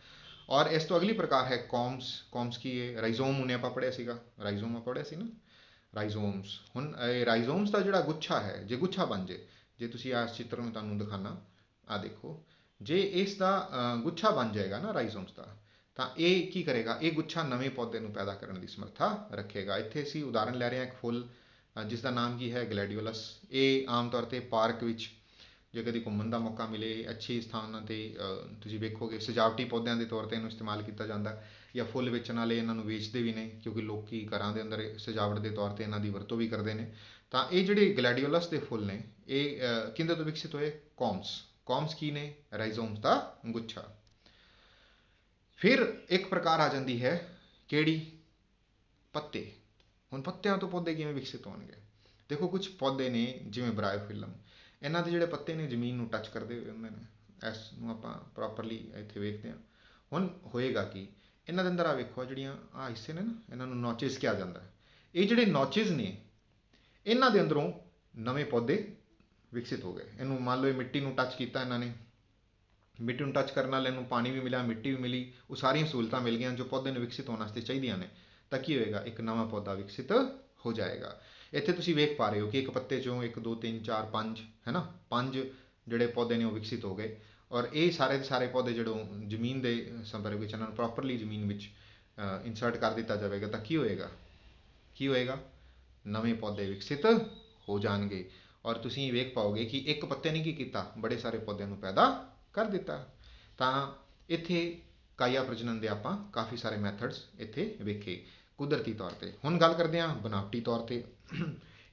ਔਰ ਇਸ ਤੋਂ ਅਗਲੀ ਪ੍ਰਕਾਰ ਹੈ ਕੌਮਸ। ਕੌਮਸ ਕੀ ਹੈ? ਰਾਈਜ਼ੋਮ ਉਹਨੇ ਆਪਾਂ ਪੜ੍ਹਿਆ ਸੀਗਾ, ਰਾਈਜ਼ੋਮ ਆਪਾਂ ਪੜ੍ਹਿਆ ਸੀ ਨਾ, ਰਾਈਜ਼ੋਮਸ। ਹੁਣ ਰਾਈਜ਼ੋਮਸ ਦਾ ਜਿਹੜਾ ਗੁੱਛਾ ਹੈ, ਜੇ ਗੁੱਛਾ ਬਣ ਜੇ, ਜੇ ਤੁਸੀਂ ਆ ਚਿੱਤਰ ਨੂੰ ਤੁਹਾਨੂੰ ਦਿਖਾਣਾ, ਆ ਦੇਖੋ, ਜੇ ਇਸ ਦਾ ਗੁੱਛਾ ਬਣ ਜਾਏਗਾ ਨਾ ਰਾਈਜ਼ੋਮਸ ਦਾ, ਤਾਂ ਇਹ ਕੀ ਕਰੇਗਾ? ਇਹ ਗੁੱਛਾ ਨਵੇਂ ਪੌਦੇ ਨੂੰ ਪੈਦਾ ਕਰਨ ਦੀ ਸਮਰੱਥਾ ਰੱਖੇਗਾ। ਇੱਥੇ ਅਸੀਂ ਉਦਾਹਰਨ ਲੈ ਰਹੇ ਹਾਂ ਇੱਕ ਫੁੱਲ ਜਿਸ ਦਾ ਨਾਮ ਕੀ ਹੈ? ਗਲੈਡੀਓਲਸ। ਇਹ ਆਮ ਤੌਰ 'ਤੇ ਪਾਰਕ ਵਿੱਚ ਜੇ ਕਦੀ ਘੁੰਮਣ ਦਾ ਮੌਕਾ ਮਿਲੇ, ਅੱਛੇ ਸਥਾਨਾਂ 'ਤੇ ਤੁਸੀਂ ਵੇਖੋਗੇ ਸਜਾਵਟੀ ਪੌਦਿਆਂ ਦੇ ਤੌਰ 'ਤੇ ਇਹਨੂੰ ਇਸਤੇਮਾਲ ਕੀਤਾ ਜਾਂਦਾ, ਜਾਂ ਫੁੱਲ ਵੇਚਣ ਵਾਲੇ ਇਹਨਾਂ ਨੂੰ ਵੇਚਦੇ ਵੀ ਨੇ, ਕਿਉਂਕਿ ਲੋਕੀ ਘਰਾਂ ਦੇ ਅੰਦਰ ਸਜਾਵਟ ਦੇ ਤੌਰ 'ਤੇ ਇਹਨਾਂ ਦੀ ਵਰਤੋਂ ਵੀ ਕਰਦੇ ਨੇ। ਤਾਂ ਇਹ ਜਿਹੜੇ ਗਲੈਡੀਓਲਸ ਦੇ ਫੁੱਲ ਨੇ, ਇਹ ਕਿਹਦੇ ਤੋਂ ਵਿਕਸਿਤ ਹੋਏ? ਕੌਮਸ। ਕੌਮਸ ਕੀ ਨੇ? ਰਾਈਜ਼ੋਮਸ ਦਾ ਗੁੱਛਾ। ਫਿਰ ਇੱਕ ਪ੍ਰਕਾਰ ਆ ਜਾਂਦੀ ਹੈ, ਕਿਹੜੀ? ਪੱਤੇ। ਹੁਣ ਪੱਤਿਆਂ ਤੋਂ ਪੌਦੇ ਕਿਵੇਂ ਵਿਕਸਿਤ ਹੋਣਗੇ? ਦੇਖੋ, ਕੁਝ ਪੌਦੇ ਨੇ ਜਿਵੇਂ ਬਰਾਇਓਫਿਲਮ, ਇਹਨਾਂ ਦੇ ਜਿਹੜੇ ਪੱਤੇ ਨੇ ਜ਼ਮੀਨ ਨੂੰ ਟੱਚ ਕਰਦੇ ਹੋਏ ਹੁੰਦੇ ਨੇ। ਇਸ ਨੂੰ ਆਪਾਂ ਪ੍ਰੋਪਰਲੀ ਇੱਥੇ ਵੇਖਦੇ ਹਾਂ। ਹੁਣ ਹੋਏਗਾ ਕੀ? ਇਹਨਾਂ ਦੇ ਅੰਦਰ ਆ ਵੇਖੋ, ਜਿਹੜੀਆਂ ਆ ਹਿੱਸੇ ਨੇ ਨਾ, ਇਹਨਾਂ ਨੂੰ ਨੌਚਿਸ ਕਿਹਾ ਜਾਂਦਾ। ਇਹ ਜਿਹੜੇ ਨੌਚਿਸ ਨੇ, ਇਹਨਾਂ ਦੇ ਅੰਦਰੋਂ ਨਵੇਂ ਪੌਦੇ ਵਿਕਸਿਤ ਹੋ ਗਏ। ਇਹਨੂੰ ਮੰਨ ਲਓ ਇਹ ਮਿੱਟੀ ਨੂੰ ਟੱਚ ਕੀਤਾ ਇਹਨਾਂ ਨੇ, ਮਿੱਟੀ ਨੂੰ ਟੱਚ ਕਰਨ ਨਾਲ ਇਹਨੂੰ ਪਾਣੀ ਵੀ ਮਿਲਿਆ, ਮਿੱਟੀ ਵੀ ਮਿਲੀ, ਉਹ ਸਾਰੀਆਂ ਸਹੂਲਤਾਂ ਮਿਲ ਗਈਆਂ ਜੋ ਪੌਦੇ ਨੂੰ ਵਿਕਸਿਤ ਹੋਣ ਵਾਸਤੇ ਚਾਹੀਦੀਆਂ ਨੇ। ਤਾਂ ਕੀ ਹੋਏਗਾ? ਇੱਕ ਨਵਾਂ ਪੌਦਾ ਵਿਕਸਿਤ ਹੋ ਜਾਏਗਾ। ਇੱਥੇ ਤੁਸੀਂ ਵੇਖ ਪਾ ਰਹੇ ਹੋ ਕਿ ਇੱਕ ਪੱਤੇ 'ਚੋਂ 1 2 3 4 5 ਹੈ ਨਾ, 5 ਜਿਹੜੇ ਪੌਦੇ ਨੇ ਉਹ ਵਿਕਸਿਤ ਹੋ ਗਏ। ਔਰ ਇਹ ਸਾਰੇ ਦੇ ਸਾਰੇ ਪੌਦੇ ਜਦੋਂ ਜ਼ਮੀਨ ਦੇ ਸੰਪਰਕ ਵਿੱਚ, ਇਹਨਾਂ ਨੂੰ ਪ੍ਰੋਪਰਲੀ ਜ਼ਮੀਨ ਵਿੱਚ ਇਨਸਰਟ ਕਰ ਦਿੱਤਾ ਜਾਵੇਗਾ ਤਾਂ ਕੀ ਹੋਏਗਾ? ਕੀ ਹੋਏਗਾ? ਨਵੇਂ ਪੌਦੇ ਵਿਕਸਿਤ ਹੋ ਜਾਣਗੇ। ਔਰ ਤੁਸੀਂ ਵੇਖ ਪਾਓਗੇ ਕਿ ਇੱਕ ਪੱਤੇ ਨੇ ਕੀ ਕੀਤਾ? ਬੜੇ ਸਾਰੇ ਪੌਦਿਆਂ ਨੂੰ ਪੈਦਾ ਕਰ ਦਿੱਤਾ। ਤਾਂ ਇੱਥੇ ਕਾਇਆ ਪ੍ਰਜਨਨ ਦੇ ਆਪਾਂ ਕਾਫੀ ਸਾਰੇ ਮੈਥਡਸ ਇੱਥੇ ਵੇਖੇ ਕੁਦਰਤੀ ਤੌਰ 'ਤੇ। ਹੁਣ ਗੱਲ ਕਰਦੇ ਹਾਂ ਬਨਾਵਟੀ ਤੌਰ 'ਤੇ।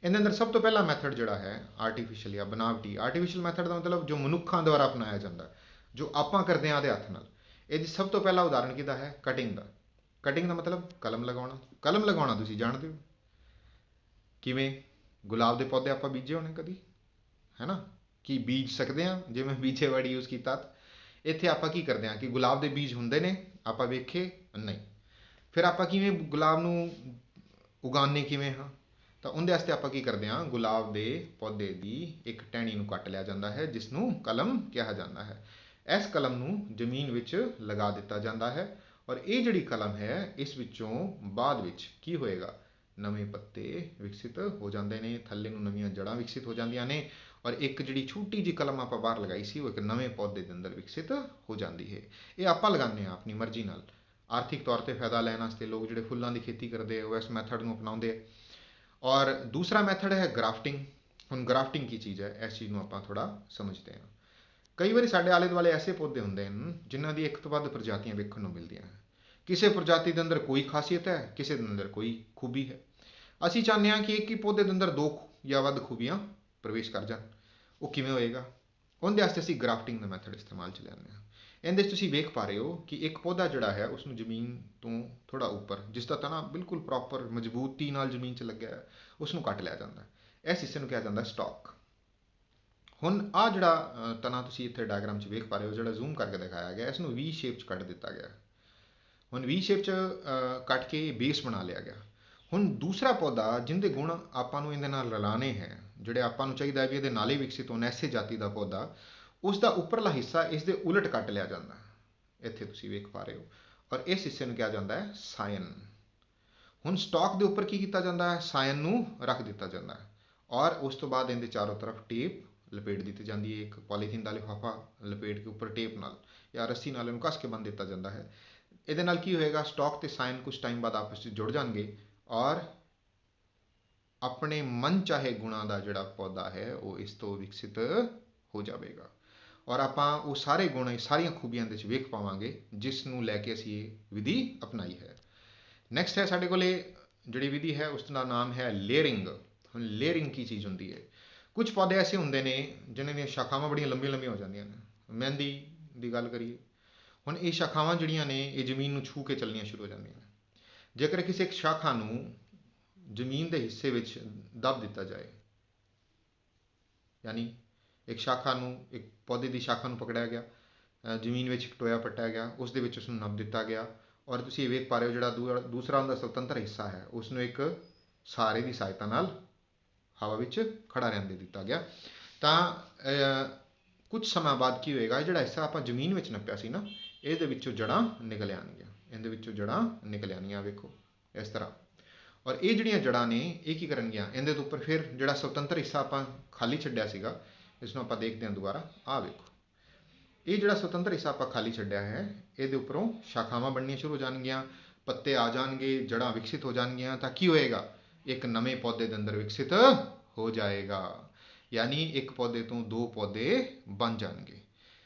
ਇਹਦੇ ਅੰਦਰ ਸਭ ਤੋਂ ਪਹਿਲਾ ਮੈਥਡ ਜਿਹੜਾ ਹੈ ਆਰਟੀਫਿਸ਼ਲ ਜਾਂ ਬਨਾਵਟੀ। ਆਰਟੀਫਿਸ਼ਲ ਮੈਥਡ ਦਾ ਮਤਲਬ ਜੋ ਮਨੁੱਖਾਂ ਦੁਆਰਾ ਅਪਣਾਇਆ ਜਾਂਦਾ, ਜੋ ਆਪਾਂ ਕਰਦੇ ਹਾਂ ਉਹਦੇ ਹੱਥ ਨਾਲ। ਇਹਦੀ ਸਭ ਤੋਂ ਪਹਿਲਾ ਉਦਾਹਰਣ ਕਿਹਦਾ ਹੈ? ਕਟਿੰਗ ਦਾ। ਕਟਿੰਗ ਦਾ ਮਤਲਬ ਕਲਮ ਲਗਾਉਣਾ। ਕਲਮ ਲਗਾਉਣਾ ਤੁਸੀਂ ਜਾਣਦੇ ਹੋ ਕਿਵੇਂ? ਗੁਲਾਬ ਦੇ ਪੌਦੇ ਆਪਾਂ ਬੀਜੇ ਹੋਣੇ ਕਦੀ, ਹੈ ਨਾ? ਕੀ ਬੀਜ ਸਕਦੇ ਹਾਂ? ਜੇ ਮੈਂ ਬੀਜੇ ਵਰਡ ਯੂਜ਼ ਕੀਤਾ, ਇੱਥੇ ਆਪਾਂ ਕੀ ਕਰਦੇ ਹਾਂ ਕਿ ਗੁਲਾਬ ਦੇ ਬੀਜ ਹੁੰਦੇ ਨੇ, ਆਪਾਂ ਵੇਖੇ ਨਹੀਂ। ਫਿਰ ਆਪਾਂ ਕਿਵੇਂ ਗੁਲਾਬ ਨੂੰ ਉਗਾਉਂਦੇ ਕਿਵੇਂ ਹਾਂ? ਤਾਂ ਉਹਦੇ ਵਾਸਤੇ ਆਪਾਂ ਕੀ ਕਰਦੇ ਹਾਂ? ਗੁਲਾਬ ਦੇ ਪੌਦੇ ਦੀ ਇੱਕ ਟਹਿਣੀ ਨੂੰ ਕੱਟ ਲਿਆ ਜਾਂਦਾ ਹੈ, ਜਿਸ ਨੂੰ ਕਲਮ ਕਿਹਾ ਜਾਂਦਾ ਹੈ। ਇਸ ਕਲਮ ਨੂੰ ਜ਼ਮੀਨ ਵਿੱਚ ਲਗਾ ਦਿੱਤਾ ਜਾਂਦਾ ਹੈ ਔਰ ਇਹ ਜਿਹੜੀ ਕਲਮ ਹੈ, ਇਸ ਵਿੱਚੋਂ ਬਾਅਦ ਵਿੱਚ ਕੀ ਹੋਏਗਾ? ਨਵੇਂ ਪੱਤੇ ਵਿਕਸਿਤ ਹੋ ਜਾਂਦੇ ਨੇ, ਥੱਲੇ ਨੂੰ ਨਵੀਆਂ ਜੜ੍ਹਾਂ ਵਿਕਸਿਤ ਹੋ ਜਾਂਦੀਆਂ ਨੇ ਔਰ ਇੱਕ ਜਿਹੜੀ ਛੋਟੀ ਜਿਹੀ ਕਲਮ ਆਪਾਂ ਬਾਹਰ ਲਗਾਈ ਸੀ, ਉਹ ਇੱਕ ਨਵੇਂ ਪੌਦੇ ਦੇ ਅੰਦਰ ਵਿਕਸਿਤ ਹੋ ਜਾਂਦੀ ਹੈ। ਇਹ ਆਪਾਂ ਲਗਾਉਂਦੇ ਹਾਂ ਆਪਣੀ ਮਰਜ਼ੀ ਨਾਲ। ਆਰਥਿਕ ਤੌਰ 'ਤੇ ਫਾਇਦਾ ਲੈਣ ਵਾਸਤੇ ਲੋਕ ਜਿਹੜੇ ਫੁੱਲਾਂ ਦੀ ਖੇਤੀ ਕਰਦੇ ਆ, ਉਹ ਇਸ ਮੈਥਡ ਨੂੰ ਅਪਣਾਉਂਦੇ ਆ। ਔਰ ਦੂਸਰਾ ਮੈਥਡ ਹੈ ਗ੍ਰਾਫਟਿੰਗ। ਹੁਣ ਗ੍ਰਾਫਟਿੰਗ ਕੀ ਚੀਜ਼ ਹੈ, ਇਸ ਚੀਜ਼ ਨੂੰ ਆਪਾਂ ਥੋੜ੍ਹਾ ਸਮਝਦੇ ਹਾਂ। ਕਈ ਵਾਰੀ ਸਾਡੇ ਆਲੇ ਦੁਆਲੇ ਐਸੇ ਪੌਦੇ ਹੁੰਦੇ ਹਨ ਜਿਨ੍ਹਾਂ ਦੀ ਇੱਕ ਤੋਂ ਵੱਧ ਪ੍ਰਜਾਤੀਆਂ ਵੇਖਣ ਨੂੰ ਮਿਲਦੀਆਂ ਹਨ। ਕਿਸੇ ਪ੍ਰਜਾਤੀ ਦੇ ਅੰਦਰ ਕੋਈ ਖਾਸੀਅਤ ਹੈ, ਕਿਸੇ ਦੇ ਅੰਦਰ ਕੋਈ ਖੂਬੀ ਹੈ। ਅਸੀਂ ਚਾਹੁੰਦੇ ਹਾਂ ਕਿ ਇੱਕ ਹੀ ਪੌਦੇ ਦੇ ਅੰਦਰ 2 ਜਾਂ ਵੱਧ ਖੂਬੀਆਂ ਪ੍ਰਵੇਸ਼ ਕਰ ਜਾਣ। ਉਹ ਕਿਵੇਂ ਹੋਏਗਾ? ਉਹਦੇ ਵਾਸਤੇ ਅਸੀਂ ਗ੍ਰਾਫਟਿੰਗ ਦਾ ਮੈਥਡ ਇਸਤੇਮਾਲ 'ਚ ਲਿਆਉਂਦੇ ਹਾਂ। ਇਹਦੇ 'ਚ ਤੁਸੀਂ ਵੇਖ ਪਾ ਰਹੇ ਹੋ ਕਿ ਇੱਕ ਪੌਦਾ ਜਿਹੜਾ ਹੈ, ਉਸ ਨੂੰ ਜ਼ਮੀਨ ਤੋਂ ਥੋੜ੍ਹਾ ਉੱਪਰ, ਜਿਸ ਦਾ ਤਣਾ ਬਿਲਕੁਲ ਪ੍ਰੋਪਰ ਮਜ਼ਬੂਤੀ ਨਾਲ ਜ਼ਮੀਨ 'ਚ ਲੱਗਿਆ ਹੈ, ਉਸ ਨੂੰ ਕੱਟ ਲਿਆ ਜਾਂਦਾ। ਇਸ ਹਿੱਸੇ ਨੂੰ ਕਿਹਾ ਜਾਂਦਾ ਸਟਾਕ। ਹੁਣ ਆਹ ਜਿਹੜਾ ਤਣਾ ਤੁਸੀਂ ਇੱਥੇ ਡਾਇਗਰਾਮ 'ਚ ਵੇਖ ਪਾ ਰਹੇ ਹੋ, ਜਿਹੜਾ ਜ਼ੂਮ ਕਰਕੇ ਦਿਖਾਇਆ ਗਿਆ, ਇਸ ਨੂੰ ਵੀ ਸ਼ੇਪ 'ਚ ਕੱਟ ਦਿੱਤਾ ਗਿਆ। ਹੁਣ ਵੀ ਸ਼ੇਪ 'ਚ ਕੱਟ ਕੇ ਬੇਸ ਬਣਾ ਲਿਆ ਗਿਆ। ਹੁਣ ਦੂਸਰਾ ਪੌਦਾ ਜਿਹਦੇ ਗੁਣ ਆਪਾਂ ਨੂੰ ਇਹਦੇ ਨਾਲ ਰਲਾਣੇ ਹੈ, ਜਿਹੜੇ ਆਪਾਂ ਨੂੰ ਚਾਹੀਦਾ ਵੀ ਇਹਦੇ ਨਾਲ ਹੀ ਵਿਕਸਿਤ ਹੋਣ, ਐਸੇ ਜਾਤੀ ਦਾ ਪੌਦਾ, ਉਸ ਦਾ ਉੱਪਰਲਾ ਹਿੱਸਾ ਇਸ ਦੇ ਉਲਟ ਕੱਟ ਲਿਆ ਜਾਂਦਾ। ਇੱਥੇ ਤੁਸੀਂ ਵੇਖ ਪਾ ਰਹੇ ਹੋ। ਔਰ ਇਸ ਹਿੱਸੇ ਨੂੰ ਕਿਹਾ ਜਾਂਦਾ ਹੈ ਸਾਇਨ। ਹੁਣ ਸਟਾਕ ਦੇ ਉੱਪਰ ਕੀ ਕੀਤਾ ਜਾਂਦਾ ਹੈ, ਸਾਇਨ ਨੂੰ ਰੱਖ ਦਿੱਤਾ ਜਾਂਦਾ ਹੈ ਔਰ ਉਸ ਤੋਂ ਬਾਅਦ ਇਹਦੇ ਚਾਰੋਂ ਤਰਫ ਟੇਪ ਲਪੇਟ ਦਿੱਤੀ ਜਾਂਦੀ ਹੈ। ਇੱਕ ਪੋਲੀਥੀਨ ਦਾ ਲਿਫਾਫਾ ਲਪੇਟ ਕੇ ਉੱਪਰ ਟੇਪ ਨਾਲ ਜਾਂ ਰੱਸੀ ਨਾਲ ਇਹਨੂੰ ਕੱਸ ਕੇ ਬੰਨ੍ਹ ਦਿੱਤਾ ਜਾਂਦਾ ਹੈ। ਇਹਦੇ ਨਾਲ ਕੀ ਹੋਏਗਾ, ਸਟਾਕ ਤੇ ਸਾਇਨ ਕੁਝ ਟਾਈਮ ਬਾਅਦ ਆਪਸ ਵਿੱਚ ਜੁੜ ਜਾਣਗੇ ਔਰ ਆਪਣੇ ਮਨ ਚਾਹੇ ਗੁਣਾਂ ਦਾ ਜਿਹੜਾ ਪੌਦਾ ਹੈ ਉਹ ਇਸ ਤੋਂ ਵਿਕਸਿਤ ਹੋ ਜਾਵੇਗਾ ਔਰ ਆਪਾਂ ਉਹ ਸਾਰੇ ਗੁਣ, ਸਾਰੀਆਂ ਖੂਬੀਆਂ ਦੇ ਵਿੱਚ ਵੇਖ ਪਾਵਾਂਗੇ ਜਿਸ ਨੂੰ ਲੈ ਕੇ ਅਸੀਂ ਇਹ ਵਿਧੀ ਅਪਣਾਈ ਹੈ। ਨੈਕਸਟ ਹੈ ਸਾਡੇ ਕੋਲੇ ਜਿਹੜੀ ਵਿਧੀ ਹੈ ਉਸ ਦਾ ਨਾਮ ਹੈ ਲੇਅਰਿੰਗ। ਹੁਣ ਲੇਅਰਿੰਗ ਕੀ ਚੀਜ਼ ਹੁੰਦੀ ਹੈ, ਕੁਝ ਪੌਦੇ ਐਸੇ ਹੁੰਦੇ ਨੇ ਜਿਨ੍ਹਾਂ ਦੀਆਂ ਸ਼ਾਖਾਵਾਂ ਬੜੀਆਂ ਲੰਬੀਆਂ ਲੰਬੀਆਂ ਹੋ ਜਾਂਦੀਆਂ ਨੇ। ਮਹਿੰਦੀ ਦੀ ਗੱਲ ਕਰੀਏ, ਹੁਣ ਇਹ ਸ਼ਾਖਾਵਾਂ ਜਿਹੜੀਆਂ ਨੇ ਇਹ ਜ਼ਮੀਨ ਨੂੰ ਛੂਹ ਕੇ ਚੱਲਣੀਆਂ ਸ਼ੁਰੂ ਹੋ ਜਾਂਦੀਆਂ ਨੇ। ਜੇਕਰ ਕਿਸੇ ਇੱਕ ਸ਼ਾਖਾ ਨੂੰ ਜ਼ਮੀਨ ਦੇ ਹਿੱਸੇ ਵਿੱਚ ਦੱਬ ਦਿੱਤਾ ਜਾਏ, ਯਾਨੀ ਇੱਕ ਸ਼ਾਖਾ ਨੂੰ, ਇੱਕ ਪੌਦੇ ਦੀ ਸ਼ਾਖਾ ਨੂੰ ਪਕੜਿਆ ਗਿਆ, ਜ਼ਮੀਨ ਵਿੱਚ ਇੱਕ ਟੋਇਆ ਪੱਟਿਆ ਗਿਆ, ਉਸ ਦੇ ਵਿੱਚ ਉਸਨੂੰ ਨੱਪ ਦਿੱਤਾ ਗਿਆ ਔਰ ਤੁਸੀਂ ਇਹ ਵੇਖ ਪਾ ਰਹੇ ਹੋ ਜਿਹੜਾ ਦੂਸਰਾ ਉਹਦਾ ਸੁਤੰਤਰ ਹਿੱਸਾ ਹੈ ਉਸਨੂੰ ਇੱਕ ਸਹਾਰੇ ਦੀ ਸਹਾਇਤਾ ਨਾਲ ਹਵਾ ਵਿੱਚ ਖੜਾ ਰਹਿਣ ਦੇ ਦਿੱਤਾ ਗਿਆ, ਤਾਂ ਕੁਝ ਸਮਾਂ ਬਾਅਦ ਕੀ ਹੋਏਗਾ, ਜਿਹੜਾ ਹਿੱਸਾ ਆਪਾਂ ਜ਼ਮੀਨ ਵਿੱਚ ਨੱਪਿਆ ਸੀ ਨਾ, ਇਹਦੇ ਵਿੱਚੋਂ ਜੜ੍ਹਾਂ ਨਿਕਲ ਆਉਣਗੀਆਂ। ਇਹਦੇ ਵਿੱਚੋਂ ਜੜ੍ਹਾਂ ਨਿਕਲ ਆਉਣਗੀਆਂ, ਵੇਖੋ ਇਸ ਤਰ੍ਹਾਂ। ਔਰ ਇਹ ਜਿਹੜੀਆਂ ਜੜ੍ਹਾਂ ਨੇ ਇਹ ਕੀ ਕਰਨਗੀਆਂ, ਇਹਦੇ ਤੋਂ ਉੱਪਰ ਫਿਰ ਜਿਹੜਾ ਸੁਤੰਤਰ ਹਿੱਸਾ ਆਪਾਂ ਖਾਲੀ ਛੱਡਿਆ ਸੀਗਾ, ਇਸ ਨੂੰ ਆਪਾਂ ਦੇਖਦੇ ਹਾਂ ਦੁਬਾਰਾ। ਆਹ ਵੇਖੋ, ਇਹ ਜਿਹੜਾ ਸੁਤੰਤਰ ਹਿੱਸਾ ਆਪਾਂ ਖਾਲੀ ਛੱਡਿਆ ਹੈ ਇਹਦੇ ਉੱਪਰੋਂ ਸ਼ਾਖਾਵਾਂ ਬਣਨੀਆਂ ਸ਼ੁਰੂ ਹੋ ਜਾਣਗੀਆਂ, ਪੱਤੇ ਆ ਜਾਣਗੇ, ਜੜ੍ਹਾਂ ਵਿਕਸਿਤ ਹੋ ਜਾਣਗੀਆਂ, ਤਾਂ ਕੀ ਹੋਏਗਾ, ਇੱਕ ਨਵੇਂ ਪੌਦੇ ਦੇ ਅੰਦਰ ਵਿਕਸਿਤ ਹੋ ਜਾਏਗਾ। ਯਾਨੀ ਇੱਕ ਪੌਦੇ ਤੋਂ ਦੋ ਪੌਦੇ ਬਣ ਜਾਣਗੇ।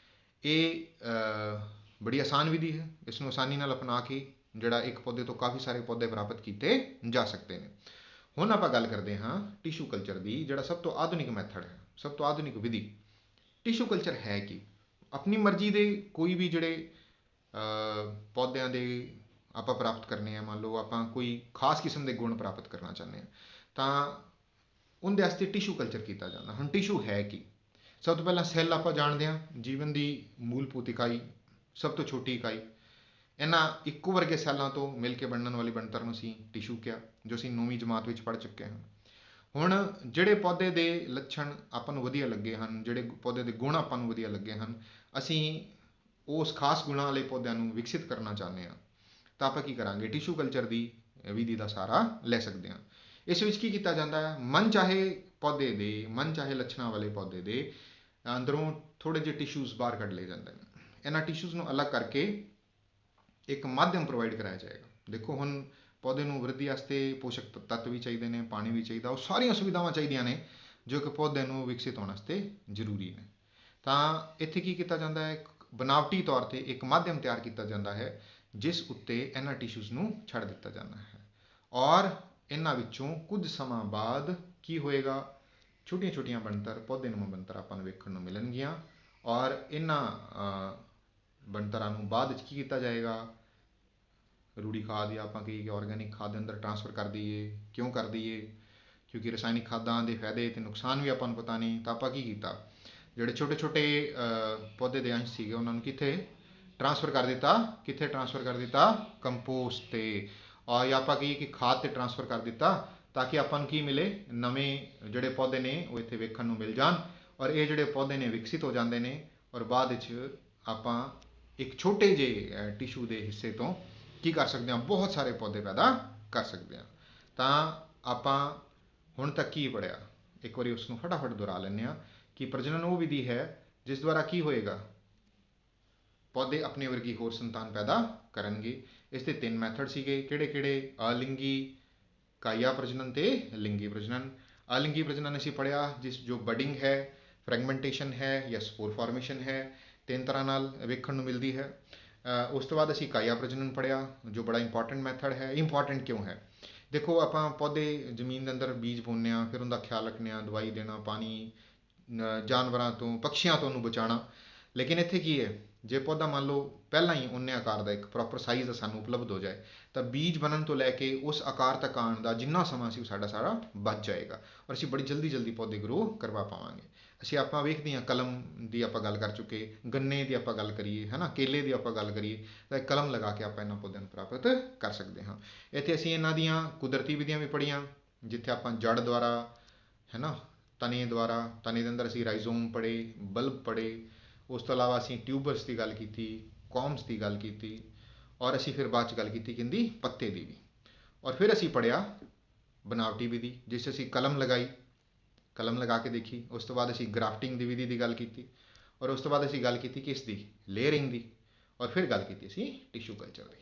ਇਹ ਬੜੀ ਆਸਾਨ ਵਿਧੀ ਹੈ, ਇਸ ਨੂੰ ਆਸਾਨੀ ਨਾਲ ਅਪਣਾ ਕੇ ਜਿਹੜਾ ਇੱਕ ਪੌਦੇ ਤੋਂ ਕਾਫੀ ਸਾਰੇ ਪੌਦੇ ਪ੍ਰਾਪਤ ਕੀਤੇ ਜਾ ਸਕਦੇ ਨੇ। ਹੁਣ ਆਪਾਂ ਗੱਲ ਕਰਦੇ ਹਾਂ ਟਿਸ਼ੂ ਕਲਚਰ ਦੀ, ਜਿਹੜਾ ਸਭ ਤੋਂ ਆਧੁਨਿਕ ਮੈਥਡ ਹੈ, ਸਭ ਤੋਂ ਆਧੁਨਿਕ ਵਿਧੀ। ਟਿਸ਼ੂ ਕਲਚਰ ਹੈ ਕੀ, ਆਪਣੀ ਮਰਜ਼ੀ ਦੇ ਕੋਈ ਵੀ ਜਿਹੜੇ ਪੌਦਿਆਂ ਦੇ ਆਪਾਂ ਪ੍ਰਾਪਤ ਕਰਨੇ ਆ, ਮੰਨ ਲਓ ਆਪਾਂ ਕੋਈ ਖਾਸ ਕਿਸਮ ਦੇ ਗੁਣ ਪ੍ਰਾਪਤ ਕਰਨਾ ਚਾਹੁੰਦੇ ਹਾਂ ਤਾਂ ਉਹਦੇ ਵਾਸਤੇ ਟਿਸ਼ੂ ਕਲਚਰ ਕੀਤਾ ਜਾਂਦਾ। ਹੁਣ ਟਿਸ਼ੂ ਹੈ ਕੀ, ਸਭ ਤੋਂ ਪਹਿਲਾਂ ਸੈੱਲ ਆਪਾਂ ਜਾਣਦੇ ਹਾਂ, ਜੀਵਨ ਦੀ ਮੂਲਭੂਤ ਇਕਾਈ, ਸਭ ਤੋਂ ਛੋਟੀ ਇਕਾਈ। ਇਹਨਾਂ ਇੱਕੋ ਵਰਗੇ ਸੈੱਲਾਂ ਤੋਂ ਮਿਲ ਕੇ ਬਣਨ ਵਾਲੀ ਬਣਤਰ ਨੂੰ ਅਸੀਂ ਟਿਸ਼ੂ ਕਿਹਾ, ਜੋ ਅਸੀਂ 9ਵੀਂ ਜਮਾਤ ਵਿੱਚ ਪੜ੍ਹ ਚੁੱਕੇ ਹਾਂ। ਹੁਣ ਜਿਹੜੇ ਪੌਦੇ ਦੇ ਲੱਛਣ ਆਪਾਂ ਨੂੰ ਵਧੀਆ ਲੱਗੇ ਹਨ, ਜਿਹੜੇ ਪੌਦੇ ਦੇ ਗੁਣ ਆਪਾਂ ਨੂੰ ਵਧੀਆ ਲੱਗੇ ਹਨ, ਅਸੀਂ ਉਸ ਖਾਸ ਗੁਣਾਂ ਵਾਲੇ ਪੌਦਿਆਂ ਨੂੰ ਵਿਕਸਿਤ ਕਰਨਾ ਚਾਹੁੰਦੇ ਹਾਂ, ਤਾਂ ਆਪਾਂ ਕੀ ਕਰਾਂਗੇ, ਟਿਸ਼ੂ ਕਲਚਰ ਦੀ ਵਿਧੀ ਦਾ ਸਹਾਰਾ ਲੈ ਸਕਦੇ ਹਾਂ। ਇਸ ਵਿੱਚ ਕੀ ਕੀਤਾ ਜਾਂਦਾ ਹੈ, ਮਨ ਚਾਹੇ ਪੌਦੇ ਦੇ, ਮਨ ਚਾਹੇ ਲੱਛਣਾਂ ਵਾਲੇ ਪੌਦੇ ਦੇ ਅੰਦਰੋਂ ਥੋੜ੍ਹੇ ਜਿਹੇ ਟਿਸ਼ੂਜ਼ ਬਾਹਰ ਕੱਢ ਲਏ ਜਾਂਦੇ ਨੇ। ਇਹਨਾਂ ਟਿਸ਼ੂਜ਼ ਨੂੰ ਅਲੱਗ ਕਰਕੇ ਇੱਕ ਮਾਧਿਅਮ ਪ੍ਰੋਵਾਈਡ ਕਰਾਇਆ ਜਾਏਗਾ। ਦੇਖੋ ਹੁਣ ਪੌਦੇ ਨੂੰ ਵਰਧੀ ਵਾਸਤੇ ਪੋਸ਼ਕ ਤੱਤ ਵੀ ਚਾਹੀਦੇ ਨੇ, ਪਾਣੀ ਵੀ ਚਾਹੀਦਾ, ਉਹ ਸਾਰੀਆਂ ਸੁਵਿਧਾਵਾਂ ਚਾਹੀਦੀਆਂ ਨੇ ਜੋ ਕਿ ਪੌਦੇ ਨੂੰ ਵਿਕਸਿਤ ਹੋਣ ਵਾਸਤੇ ਜ਼ਰੂਰੀ ਨੇ। ਤਾਂ ਇੱਥੇ ਕੀ ਕੀਤਾ ਜਾਂਦਾ ਹੈ, ਬਨਾਵਟੀ ਤੌਰ 'ਤੇ ਇੱਕ ਮਾਧਿਅਮ ਤਿਆਰ ਕੀਤਾ ਜਾਂਦਾ ਹੈ ਜਿਸ ਉੱਤੇ ਇਹਨਾਂ ਟਿਸ਼ੂਜ਼ ਨੂੰ ਛੱਡ ਦਿੱਤਾ ਜਾਂਦਾ ਹੈ ਔਰ ਇਹਨਾਂ ਵਿੱਚੋਂ ਕੁਝ ਸਮਾਂ ਬਾਅਦ ਕੀ ਹੋਏਗਾ, ਛੋਟੀਆਂ ਛੋਟੀਆਂ ਬਣਤਰ, ਪੌਦੇ ਨੂੰ ਬਣਤਰ ਆਪਾਂ ਨੂੰ ਵੇਖਣ ਨੂੰ ਮਿਲਣਗੀਆਂ ਔਰ ਇਹਨਾਂ ਬਣਤਰਾਂ ਨੂੰ ਬਾਅਦ ਵਿੱਚ ਕੀ ਕੀਤਾ ਜਾਏਗਾ, ਰੂੜੀ ਖਾਦ ਜਾਂ ਆਪਾਂ ਕਹੀਏ ਕਿ ਆਰਗੈਨਿਕ ਖਾਦ ਦੇ ਅੰਦਰ ਟ੍ਰਾਂਸਫਰ ਕਰ ਦਈਏ। ਕਿਉਂ ਕਰ ਦਈਏ, ਕਿਉਂਕਿ ਰਸਾਇਣਿਕ ਖਾਦਾਂ ਦੇ ਫਾਇਦੇ ਅਤੇ ਨੁਕਸਾਨ ਵੀ ਆਪਾਂ ਨੂੰ ਪਤਾ ਨਹੀਂ, ਤਾਂ ਆਪਾਂ ਕੀ ਕੀਤਾ, ਜਿਹੜੇ ਛੋਟੇ ਛੋਟੇ ਪੌਦੇ ਦੇ ਅੰਸ਼ ਸੀਗੇ ਉਹਨਾਂ ਨੂੰ ਕਿੱਥੇ ਟ੍ਰਾਂਸਫਰ ਕਰ ਦਿੱਤਾ, ਕਿੱਥੇ ਟ੍ਰਾਂਸਫਰ ਕਰ ਦਿੱਤਾ, ਕੰਪੋਸਟ 'ਤੇ, ਔਰ ਜਾਂ ਆਪਾਂ ਕਹੀਏ ਕਿ ਖਾਦ 'ਤੇ ਟ੍ਰਾਂਸਫਰ ਕਰ ਦਿੱਤਾ, ਤਾਂ ਕਿ ਆਪਾਂ ਨੂੰ ਕੀ ਮਿਲੇ, ਨਵੇਂ ਜਿਹੜੇ ਪੌਦੇ ਨੇ ਉਹ ਇੱਥੇ ਵੇਖਣ ਨੂੰ ਮਿਲ ਜਾਣ ਔਰ ਇਹ ਜਿਹੜੇ ਪੌਦੇ ਨੇ ਵਿਕਸਿਤ ਹੋ ਜਾਂਦੇ ਨੇ ਔਰ ਬਾਅਦ ਵਿੱਚ ਆਪਾਂ ਇੱਕ ਛੋਟੇ ਜਿਹੇ ਟਿਸ਼ੂ ਦੇ ਹਿੱਸੇ ਤੋਂ ਕੀ ਕਰ ਸਕਦੇ ਹਾਂ, ਬਹੁਤ ਸਾਰੇ ਪੌਦੇ ਪੈਦਾ ਕਰ ਸਕਦੇ ਹਾਂ। ਤਾਂ ਆਪਾਂ ਹੁਣ ਤੱਕ ਕੀ ਪੜ੍ਹਿਆ, ਇੱਕ ਵਾਰੀ ਉਸ ਨੂੰ ਫਟਾਫਟ ਦੁਹਰਾ ਲੈਂਦੇ ਹਾਂ ਕਿ ਪ੍ਰਜਨਨ ਉਹ ਵਿਧੀ ਹੈ ਜਿਸ ਦੁਆਰਾ ਕੀ ਹੋਏਗਾ, ਪੌਦੇ ਆਪਣੇ ਵਰਗੀ ਹੋਰ ਸੰਤਾਨ ਪੈਦਾ ਕਰਨਗੇ। ਇਸ ਦੇ 3 ਮੈਥਡ ਸੀਗੇ, ਕਿਹੜੇ ਕਿਹੜੇ, ਅਲਿੰਗੀ, ਕਾਇਆ ਪ੍ਰਜਨਨ ਤੇ ਲਿੰਗੀ ਪ੍ਰਜਨਨ। ਅਲਿੰਗੀ ਪ੍ਰਜਨਨ ਅਸੀਂ ਪੜ੍ਹਿਆ ਜੋ ਬਡਿੰਗ ਹੈ, ਫਰੈਗਮੈਂਟੇਸ਼ਨ ਹੈ ਜਾਂ ਸਪੋਰ ਫਾਰਮੇਸ਼ਨ ਹੈ, 3 ਤਰ੍ਹਾਂ ਨਾਲ ਵੇਖਣ ਨੂੰ ਮਿਲਦੀ ਹੈ। ਉਸ ਤੋਂ ਬਾਅਦ ਅਸੀਂ ਕਾਇਆ ਪ੍ਰਜਨਨ ਪੜ੍ਹਿਆ ਜੋ ਬੜਾ ਇੰਪੋਰਟੈਂਟ ਮੈਥਡ ਹੈ। ਇੰਪੋਰਟੈਂਟ ਕਿਉਂ ਹੈ, ਦੇਖੋ ਆਪਾਂ ਪੌਦੇ ਜ਼ਮੀਨ ਦੇ ਅੰਦਰ ਬੀਜ ਬੋਂਦੇ ਹਾਂ, ਫਿਰ ਉਹਦਾ ਖਿਆਲ ਰੱਖਦੇ ਹਾਂ, ਦਵਾਈ ਦੇਣਾ, ਪਾਣੀ, ਜਾਨਵਰਾਂ ਤੋਂ, ਪਕਸ਼ੀਆਂ ਤੋਂ ਉਹਨੂੰ ਬਚਾਉਣਾ, ਲੇਕਿਨ ਇੱਥੇ ਕੀ ਹੈ, ਜੇ ਪੌਦਾ ਮੰਨ ਲਓ ਪਹਿਲਾਂ ਹੀ ਉਹਨੇ ਆਕਾਰ ਦਾ ਇੱਕ ਪ੍ਰੋਪਰ ਸਾਈਜ਼ ਦਾ ਸਾਨੂੰ ਉਪਲਬਧ ਹੋ ਜਾਏ ਤਾਂ ਬੀਜ ਬਣਨ ਤੋਂ ਲੈ ਕੇ ਉਸ ਆਕਾਰ ਤੱਕ ਆਉਣ ਦਾ ਜਿੰਨਾ ਸਮਾਂ ਸੀ ਉਹ ਸਾਰਾ ਬਚ ਜਾਏਗਾ ਔਰ ਅਸੀਂ ਬੜੀ ਜਲਦੀ ਪੌਦੇ ਗਰੋ ਕਰਵਾ ਪਾਵਾਂਗੇ। ਅਸੀਂ ਆਪਾਂ ਵੇਖਦੇ ਹਾਂ ਕਲਮ ਦੀ ਆਪਾਂ ਗੱਲ ਕਰ ਚੁੱਕੇ, ਗੰਨੇ ਦੀ ਆਪਾਂ ਗੱਲ ਕਰੀਏ ਹੈ ਨਾ, ਕੇਲੇ ਦੀ ਆਪਾਂ ਗੱਲ ਕਰੀਏ ਤਾਂ ਇੱਕ ਕਲਮ ਲਗਾ ਕੇ ਆਪਾਂ ਇਹਨਾਂ ਪੌਦਿਆਂ ਨੂੰ ਪ੍ਰਾਪਤ ਕਰ ਸਕਦੇ ਹਾਂ। ਇੱਥੇ ਅਸੀਂ ਇਹਨਾਂ ਦੀਆਂ ਕੁਦਰਤੀ ਵਿਧੀਆਂ ਵੀ ਪੜ੍ਹੀਆਂ, ਜਿੱਥੇ ਆਪਾਂ ਜੜ ਦੁਆਰਾ ਹੈ ਨਾ, ਤਣੇ ਦੁਆਰਾ, ਤਣੇ ਦੇ ਅੰਦਰ ਅਸੀਂ ਰਾਈਜ਼ੋਮ ਪੜ੍ਹੇ, ਬਲਬ ਪੜ੍ਹੇ, ਉਸ ਤੋਂ ਇਲਾਵਾ ਅਸੀਂ ਟਿਊਬਰਸ ਦੀ ਗੱਲ ਕੀਤੀ, ਕੌਮਸ ਦੀ ਗੱਲ ਕੀਤੀ, ਔਰ ਅਸੀਂ ਫਿਰ ਬਾਅਦ 'ਚ ਗੱਲ ਕੀਤੀ ਕਿੰਦੀ ਪੱਤੇ ਦੀ ਵੀ, ਔਰ ਫਿਰ ਅਸੀਂ ਪੜ੍ਹਿਆ ਬਨਾਵਟੀ ਵਿਧੀ, ਜਿਸ 'ਚ ਅਸੀਂ ਕਲਮ ਲਗਾਈ, ਕਲਮ ਲਗਾ ਕੇ ਦੇਖੀ। ਉਸ ਤੋਂ ਬਾਅਦ ਅਸੀਂ ਗ੍ਰਾਫਟਿੰਗ ਦੀ ਵਿਧੀ ਦੀ ਗੱਲ ਕੀਤੀ, ਔਰ ਉਸ ਤੋਂ ਬਾਅਦ ਅਸੀਂ ਗੱਲ ਕੀਤੀ ਕਿਸ ਦੀ, ਲੇਅਰਿੰਗ ਦੀ, ਔਰ ਫਿਰ ਗੱਲ ਕੀਤੀ ਅਸੀਂ ਟਿਸ਼ੂ ਕਲਚਰ ਦੀ।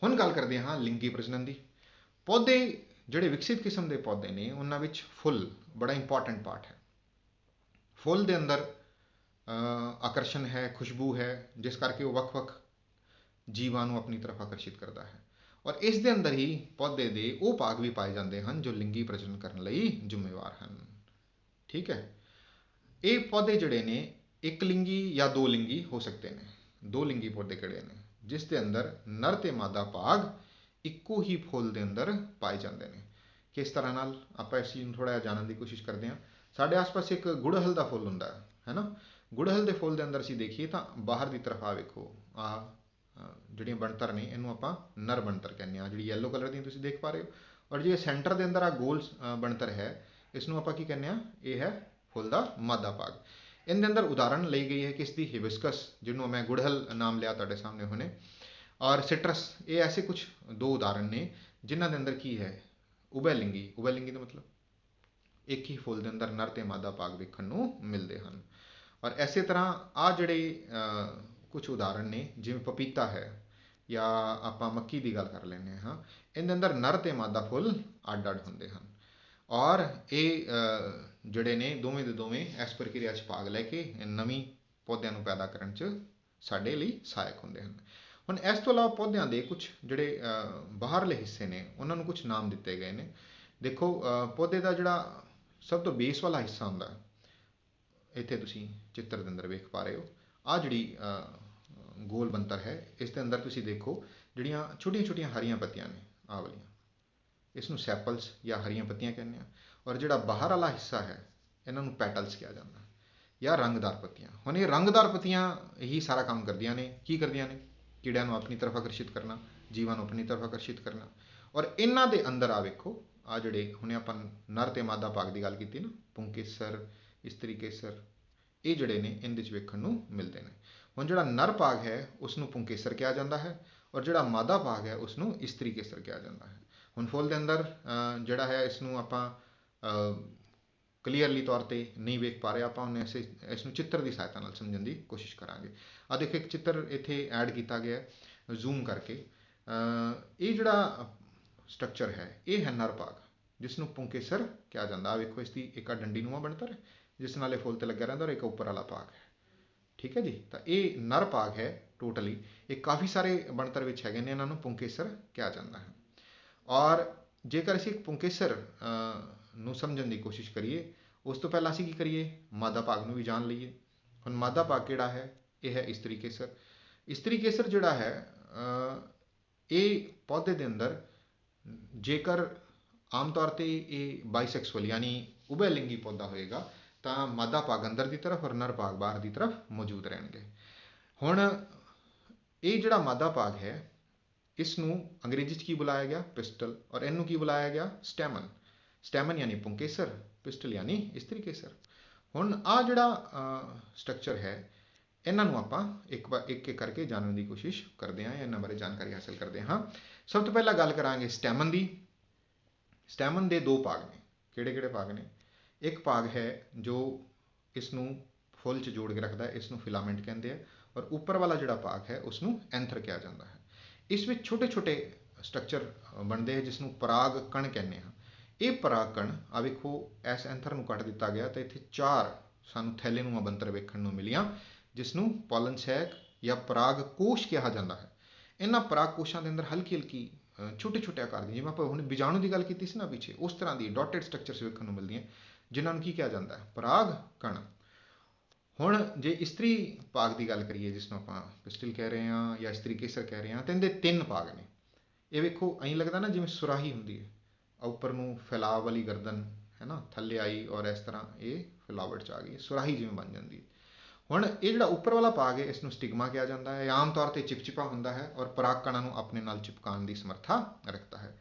ਹੁਣ ਗੱਲ ਕਰਦੇ ਹਾਂ ਲਿੰਗੀ ਪ੍ਰਜਨਨ ਦੀ। ਪੌਦੇ ਜਿਹੜੇ ਵਿਕਸਿਤ ਕਿਸਮ ਦੇ ਪੌਦੇ ਨੇ ਉਹਨਾਂ ਵਿੱਚ ਫੁੱਲ ਬੜਾ ਇੰਪੋਰਟੈਂਟ ਪਾਰਟ ਹੈ। ਫੁੱਲ ਦੇ ਅੰਦਰ ਆਕਰਸ਼ਣ ਹੈ, ਖੁਸ਼ਬੂ ਹੈ, ਜਿਸ ਕਰਕੇ ਉਹ ਵੱਖ-ਵੱਖ ਜੀਵਾਂ ਨੂੰ ਆਪਣੀ ਤਰਫ ਆਕਰਸ਼ਿਤ ਕਰਦਾ ਹੈ, ਔਰ ਇਸ ਦੇ ਅੰਦਰ ਹੀ ਪੌਦੇ ਦੇ ਉਹ ਭਾਗ ਵੀ ਪਾਏ ਜਾਂਦੇ ਹਨ ਜੋ ਲਿੰਗੀ ਪ੍ਰਜਨਨ ਕਰਨ ਲਈ ਜ਼ਿੰਮੇਵਾਰ ਹਨ। ਠੀਕ ਹੈ, ਇਹ ਪੌਦੇ ਜਿਹੜੇ ਨੇ ਇੱਕ ਲਿੰਗੀ ਜਾਂ ਦੋ ਲਿੰਗੀ ਹੋ ਸਕਦੇ ਨੇ। ਦੋ ਲਿੰਗੀ ਪੌਦੇ ਕਿਹੜੇ ਨੇ, ਜਿਸ ਦੇ ਅੰਦਰ ਨਰ ਤੇ ਮਾਦਾ ਭਾਗ ਇੱਕੋ ਹੀ ਫੁੱਲ ਦੇ ਅੰਦਰ ਪਾਏ ਜਾਂਦੇ ਨੇ। ਕਿਸ ਤਰ੍ਹਾਂ ਨਾਲ, ਆਪਾਂ ਇਸ ਚੀਜ਼ ਨੂੰ ਥੋੜ੍ਹਾ ਜਿਹਾ ਜਾਣਨ ਦੀ ਕੋਸ਼ਿਸ਼ ਕਰਦੇ ਹਾਂ। ਸਾਡੇ ਆਸ-ਪਾਸ ਇੱਕ ਗੁੜਹਲ ਦਾ ਫੁੱਲ ਹੁੰਦਾ ਹੈ ਨਾ, ਗੁੜਹਲ ਦੇ ਫੁੱਲ ਦੇ ਅੰਦਰ ਅਸੀਂ ਦੇਖੀਏ ਤਾਂ ਬਾਹਰ ਦੀ ਤਰਫ ਆ ਵੇਖੋ, ਜਿਹੜੀਆਂ ਬਣਤਰ ਨੇ ਇਹਨੂੰ ਆਪਾਂ ਨਰ ਬਣਤਰ ਕਹਿੰਦੇ ਹਾਂ, ਜਿਹੜੀ ਯੈਲੋ ਕਲਰ ਦੀ ਤੁਸੀਂ ਦੇਖ ਪਾ ਰਹੇ ਹੋ। ਔਰ ਜੇ ਸੈਂਟਰ ਦੇ ਅੰਦਰ ਆ ਗੋਲ ਬਣਤਰ ਹੈ, ਇਸ ਨੂੰ ਆਪਾਂ ਕੀ ਕਹਿੰਦੇ ਹਾਂ, ਇਹ ਹੈ ਫੁੱਲ ਦਾ ਮਾਦਾ ਭਾਗ। ਇਹਦੇ ਅੰਦਰ ਉਦਾਹਰਨ ਲਈ ਗਈ ਹੈ ਕਿਸ ਦੀ, ਹਿਬਿਸਕਸ, ਜਿਹਨੂੰ ਮੈਂ ਗੁੜਹਲ ਨਾਮ ਲਿਆ ਤੁਹਾਡੇ ਸਾਹਮਣੇ ਹੁਣੇ, ਔਰ ਸਿਟਰਸ। ਇਹ ਐਸੇ ਕੁਝ ਦੋ ਉਦਾਹਰਨ ਨੇ ਜਿਨ੍ਹਾਂ ਦੇ ਅੰਦਰ ਕੀ ਹੈ, ਉਭੈਲਿੰਗੀ। ਉਭੈਲਿੰਗੀ ਦਾ ਮਤਲਬ ਇੱਕ ਹੀ ਫੁੱਲ ਦੇ ਅੰਦਰ ਨਰ ਤੇ ਮਾਦਾ ਭਾਗ ਵੇਖਣ ਨੂੰ ਮਿਲਦੇ ਹਨ। ਔਰ ਇਸੇ ਤਰ੍ਹਾਂ ਆ ਜਿਹੜੇ ਕੁਝ ਉਦਾਹਰਨ ਨੇ, ਜਿਵੇਂ ਪਪੀਤਾ ਹੈ ਜਾਂ ਆਪਾਂ ਮੱਕੀ ਦੀ ਗੱਲ ਕਰ ਲੈਂਦੇ ਹਾਂ, ਇਹਦੇ ਅੰਦਰ ਨਰ ਤੇ ਮਾਦਾ ਫੁੱਲ ਅੱਡ ਅੱਡ ਹੁੰਦੇ ਹਨ, ਔਰ ਇਹ ਜਿਹੜੇ ਨੇ ਦੋਵੇਂ ਦੇ ਦੋਵੇਂ ਇਸ ਪ੍ਰਕਿਰਿਆ 'ਚ ਭਾਗ ਲੈ ਕੇ ਨਵੀਂ ਪੌਦਿਆਂ ਨੂੰ ਪੈਦਾ ਕਰਨ 'ਚ ਸਾਡੇ ਲਈ ਸਹਾਇਕ ਹੁੰਦੇ ਹਨ। ਹੁਣ ਇਸ ਤੋਂ ਇਲਾਵਾ ਪੌਦਿਆਂ ਦੇ ਕੁਝ ਜਿਹੜੇ ਬਾਹਰਲੇ ਹਿੱਸੇ ਨੇ ਉਹਨਾਂ ਨੂੰ ਕੁਝ ਨਾਮ ਦਿੱਤੇ ਗਏ ਨੇ। ਦੇਖੋ, ਪੌਦੇ ਦਾ ਜਿਹੜਾ ਸਭ ਤੋਂ ਬੇਸ ਵਾਲਾ ਹਿੱਸਾ ਹੁੰਦਾ, ਇੱਥੇ ਤੁਸੀਂ ਚਿੱਤਰ ਦੇ ਅੰਦਰ ਵੇਖ ਪਾ ਰਹੇ ਹੋ, ਆਹ ਜਿਹੜੀ ਗੋਲ ਬਣਤਰ ਹੈ, ਇਸ ਦੇ ਅੰਦਰ ਤੁਸੀਂ ਦੇਖੋ ਜਿਹੜੀਆਂ ਛੋਟੀਆਂ ਛੋਟੀਆਂ ਹਰੀਆਂ ਪੱਤੀਆਂ ਨੇ, ਆਹ ਵਾਲੀਆਂ, ਇਸ ਨੂੰ ਸੈਪਲਸ ਜਾਂ ਹਰੀਆਂ ਪੱਤੀਆਂ ਕਹਿੰਦੇ ਆ। ਔਰ ਜਿਹੜਾ ਬਾਹਰ ਵਾਲਾ ਹਿੱਸਾ ਹੈ, ਇਹਨਾਂ ਨੂੰ ਪੈਟਲਸ ਕਿਹਾ ਜਾਂਦਾ ਜਾਂ ਰੰਗਦਾਰ ਪੱਤੀਆਂ। ਹੁਣ ਇਹ ਰੰਗਦਾਰ ਪੱਤੀਆਂ ਹੀ ਸਾਰਾ ਕੰਮ ਕਰਦੀਆਂ ਨੇ। ਕੀ ਕਰਦੀਆਂ ਨੇ, ਕੀੜਿਆਂ ਨੂੰ ਆਪਣੀ ਤਰਫ ਆਕਰਸ਼ਿਤ ਕਰਨਾ, ਜੀਵਾਂ ਨੂੰ ਆਪਣੀ ਤਰਫ ਆਕਰਸ਼ਿਤ ਕਰਨਾ। ਔਰ ਇਹਨਾਂ ਦੇ ਅੰਦਰ ਆ ਵੇਖੋ, ਆ ਜਿਹੜੇ ਹੁਣੇ ਆਪਾਂ ਨਰ ਤੇ ਮਾਦਾ ਭਾਗ ਦੀ ਗੱਲ ਕੀਤੀ ਨਾ, ਪੁੰਕੇਸਰ, ਇਸਤਰੀ ਕੇਸਰ, ਇਹ ਜਿਹੜੇ ਨੇ ਇਹਦੇ 'ਚ ਵੇਖਣ ਨੂੰ ਮਿਲਦੇ ਨੇ। ਹੁਣ ਜਿਹੜਾ ਨਰ ਭਾਗ ਹੈ ਉਸ ਨੂੰ ਪੁੰਕੇਸਰ ਕਿਹਾ ਜਾਂਦਾ ਹੈ, ਔਰ ਜਿਹੜਾ ਮਾਦਾ ਭਾਗ ਹੈ ਉਸ ਨੂੰ ਇਸਤਰੀ ਕੇਸਰ ਕਿਹਾ ਜਾਂਦਾ ਹੈ। ਹੁਣ ਫੁੱਲ ਦੇ ਅੰਦਰ ਜਿਹੜਾ ਹੈ, ਇਸ ਨੂੰ ਆਪਾਂ ਕਲੀਅਰਲੀ ਤੌਰ ਤੇ ਨਹੀਂ ਵੇਖ ਪਾ ਰਹੇ, ਆਪਾਂ ਹੁਣ ਇਸ ਨੂੰ ਚਿੱਤਰ ਦੀ ਸਹਾਇਤਾ ਨਾਲ ਸਮਝਣ ਦੀ ਕੋਸ਼ਿਸ਼ ਕਰਾਂਗੇ। ਆਹ ਦੇਖੋ, ਇੱਕ ਚਿੱਤਰ ਇੱਥੇ ਐਡ ਕੀਤਾ ਗਿਆ ਜ਼ੂਮ ਕਰਕੇ। ਇਹ ਜਿਹੜਾ ਸਟਰਕਚਰ ਹੈ, ਇਹ ਹੈ ਨਰ ਭਾਗ, ਜਿਸ ਨੂੰ ਪੁੰਕੇਸਰ ਕਿਹਾ ਜਾਂਦਾ। ਆ ਵੇਖੋ, ਇਸ ਦੀ ਇੱਕ ਡੰਡੀ ਨੂੰਆ ਬਣਤਰ ਹੈ ਜਿਸ ਨਾਲ ਇਹ ਫੁੱਲ ਤੇ ਲੱਗਿਆ ਰਹਿੰਦਾ, ਔਰ ਇੱਕ ਉੱਪਰ ਵਾਲਾ ਭਾਗ ਹੈ। ਠੀਕ ਹੈ ਜੀ, ਤਾਂ ਇਹ ਨਰ ਭਾਗ ਹੈ ਟੋਟਲੀ। ਇਹ ਕਾਫੀ ਸਾਰੇ ਬਣਤਰ ਵਿੱਚ ਹੈਗੇ ਨੇ, ਇਹਨਾਂ ਨੂੰ ਪੁੰਕੇਸਰ ਕਿਹਾ ਜਾਂਦਾ ਹੈ। ਔਰ ਜੇਕਰ ਅਸੀਂ ਇੱਕ ਪੁੰਕੇਸਰ ਨੂੰ ਸਮਝਣ ਦੀ ਕੋਸ਼ਿਸ਼ ਕਰੀਏ, ਉਸ ਤੋਂ ਪਹਿਲਾਂ ਅਸੀਂ ਕੀ ਕਰੀਏ, ਮਾਦਾ ਭਾਗ ਨੂੰ ਵੀ ਜਾਣ ਲਈਏ। ਹੁਣ ਮਾਦਾ ਭਾਗ ਕਿਹੜਾ ਹੈ, ਇਹ ਹੈ ਇਸਤਰੀ ਕੇਸਰ। ਇਸਤਰੀ ਕੇਸਰ ਜਿਹੜਾ ਹੈ, ਇਹ ਪੌਦੇ ਦੇ ਅੰਦਰ ਜੇਕਰ ਆਮ ਤੌਰ ਤੇ ਇਹ ਬਾਈਸੈਕਸੁਅਲ ਯਾਨੀ ਉਭੈ ਲਿੰਗੀ ਪੌਦਾ ਹੋਏਗਾ ਤਾਂ ਮਾਦਾ ਭਾਗ ਅੰਦਰ ਦੀ ਤਰਫ ਔਰ ਨਰ ਭਾਗ ਬਾਹਰ ਦੀ ਤਰਫ ਮੌਜੂਦ ਰਹਿਣਗੇ। ਹੁਣ ਇਹ ਜਿਹੜਾ ਮਾਦਾ ਭਾਗ ਹੈ, ਇਸ ਨੂੰ ਅੰਗਰੇਜ਼ੀ 'ਚ ਕੀ ਬੁਲਾਇਆ ਗਿਆ, ਪਿਸਟਲ, ਔਰ ਇਹਨੂੰ ਕੀ ਬੁਲਾਇਆ ਗਿਆ, ਸਟੈਮਨ। ਸਟੈਮਨ ਯਾਨੀ ਪੁੰਕੇਸਰ, ਪਿਸਟਲ ਯਾਨੀ ਇਸਤਰੀ ਕੇਸਰ। ਹੁਣ ਆਹ ਜਿਹੜਾ ਸਟਰਕਚਰ ਹੈ, ਇਹਨਾਂ ਨੂੰ ਆਪਾਂ ਇੱਕ ਇੱਕ ਕਰਕੇ ਜਾਣਨ ਦੀ ਕੋਸ਼ਿਸ਼ ਕਰਦੇ ਹਾਂ, ਇਹਨਾਂ ਬਾਰੇ ਜਾਣਕਾਰੀ ਹਾਸਲ ਕਰਦੇ ਹਾਂ। ਸਭ ਤੋਂ ਪਹਿਲਾਂ ਗੱਲ ਕਰਾਂਗੇ ਸਟੈਮਨ ਦੀ। ਸਟੈਮਨ ਦੇ ਦੋ ਭਾਗ ਨੇ। ਕਿਹੜੇ ਕਿਹੜੇ ਭਾਗ ਨੇ, ਇੱਕ ਭਾਗ ਹੈ ਜੋ ਇਸ ਨੂੰ ਫੁੱਲ 'ਚ ਜੋੜ ਕੇ ਰੱਖਦਾ ਹੈ, ਇਸ ਨੂੰ ਫਿਲਾਮੈਂਟ ਕਹਿੰਦੇ ਆ, ਔਰ ਉੱਪਰ ਵਾਲਾ ਜਿਹੜਾ ਭਾਗ ਹੈ ਉਸ ਨੂੰ ਐਂਥਰ ਕਿਹਾ ਜਾਂਦਾ ਹੈ। ਇਸ ਵਿੱਚ ਛੋਟੇ ਛੋਟੇ ਸਟਰਕਚਰ ਬਣਦੇ ਹੈ ਜਿਸ ਨੂੰ ਪਰਾਗ ਕਣ ਕਹਿੰਦੇ ਹਾਂ। ਇਹ ਪਰਾਗ ਕਣ, ਆ ਵੇਖੋ, ਇਸ ਐਂਥਰ ਨੂੰ ਕੱਟ ਦਿੱਤਾ ਗਿਆ ਤਾਂ ਇੱਥੇ 4 ਸਾਨੂੰ ਥੈਲੇਨੁਮਾ ਬਣਤਰ ਵੇਖਣ ਨੂੰ ਮਿਲੀਆਂ, ਜਿਸ ਨੂੰ ਪੋਲਨ ਸੈਕ ਜਾਂ ਪਰਾਗ ਕੋਸ਼ ਕਿਹਾ ਜਾਂਦਾ ਹੈ। ਇਹਨਾਂ ਪਰਾਗ ਕੋਸ਼ਾਂ ਦੇ ਅੰਦਰ ਹਲਕੀ ਹਲਕੀ ਛੋਟੇ ਛੋਟੇ ਆਕਾਰ ਦੀ, ਜਿਵੇਂ ਆਪਾਂ ਹੁਣ ਬੀਜਾਣੂ ਦੀ ਗੱਲ ਕੀਤੀ ਸੀ ਨਾ ਪਿੱਛੇ, ਉਸ ਤਰ੍ਹਾਂ ਦੀ ਡਾਟਡ ਸਟਰਕਚਰਸ ਵੇਖਣ ਨੂੰ ਮਿਲਦੀਆਂ, ਜਿਨ੍ਹਾਂ ਨੂੰ ਕੀ ਕਿਹਾ ਜਾਂਦਾ ਹੈ, ਪਰਾਗ ਕਣ। ਹੁਣ ਜੇ ਇਸਤਰੀ ਭਾਗ ਦੀ ਗੱਲ ਕਰੀਏ, ਜਿਸ ਨੂੰ ਆਪਾਂ ਪਿਸਟਲ ਕਹਿ ਰਹੇ ਹਾਂ ਜਾਂ ਇਸਤਰੀ ਕੇਸਰ ਕਹਿ ਰਹੇ ਹਾਂ, ਤਾਂ ਇਹਦੇ 3 ਭਾਗ ਨੇ। ਇਹ ਵੇਖੋ, ਐਂ ਲੱਗਦਾ ਨਾ ਜਿਵੇਂ ਸੁਰਾਹੀ ਹੁੰਦੀ ਹੈ, ਉੱਪਰ ਨੂੰ ਫੈਲਾਅ ਵਾਲੀ ਗਰਦਨ ਹੈ ਨਾ, ਥੱਲੇ ਆਈ, ਔਰ ਇਸ ਤਰ੍ਹਾਂ ਇਹ ਫੈਲਾਵਟ 'ਚ ਆ ਗਈ, ਸੁਰਾਹੀ ਜਿਵੇਂ ਬਣ ਜਾਂਦੀ ਹੈ। ਹੁਣ ਇਹ ਜਿਹੜਾ ਉੱਪਰ ਵਾਲਾ ਭਾਗ ਹੈ, ਇਸ ਨੂੰ ਸਟਿਗਮਾ ਕਿਹਾ ਜਾਂਦਾ ਹੈ। ਆਮ ਤੌਰ ਤੇ ਚਿਪਚਿਪਾ ਹੁੰਦਾ ਹੈ ਔਰ ਪਰਾਗ ਕਣਾਂ ਨੂੰ ਆਪਣੇ ਨਾਲ ਚਿਪਕਾਉਣ ਦੀ ਸਮਰੱਥਾ ਰੱਖਦਾ ਹੈ।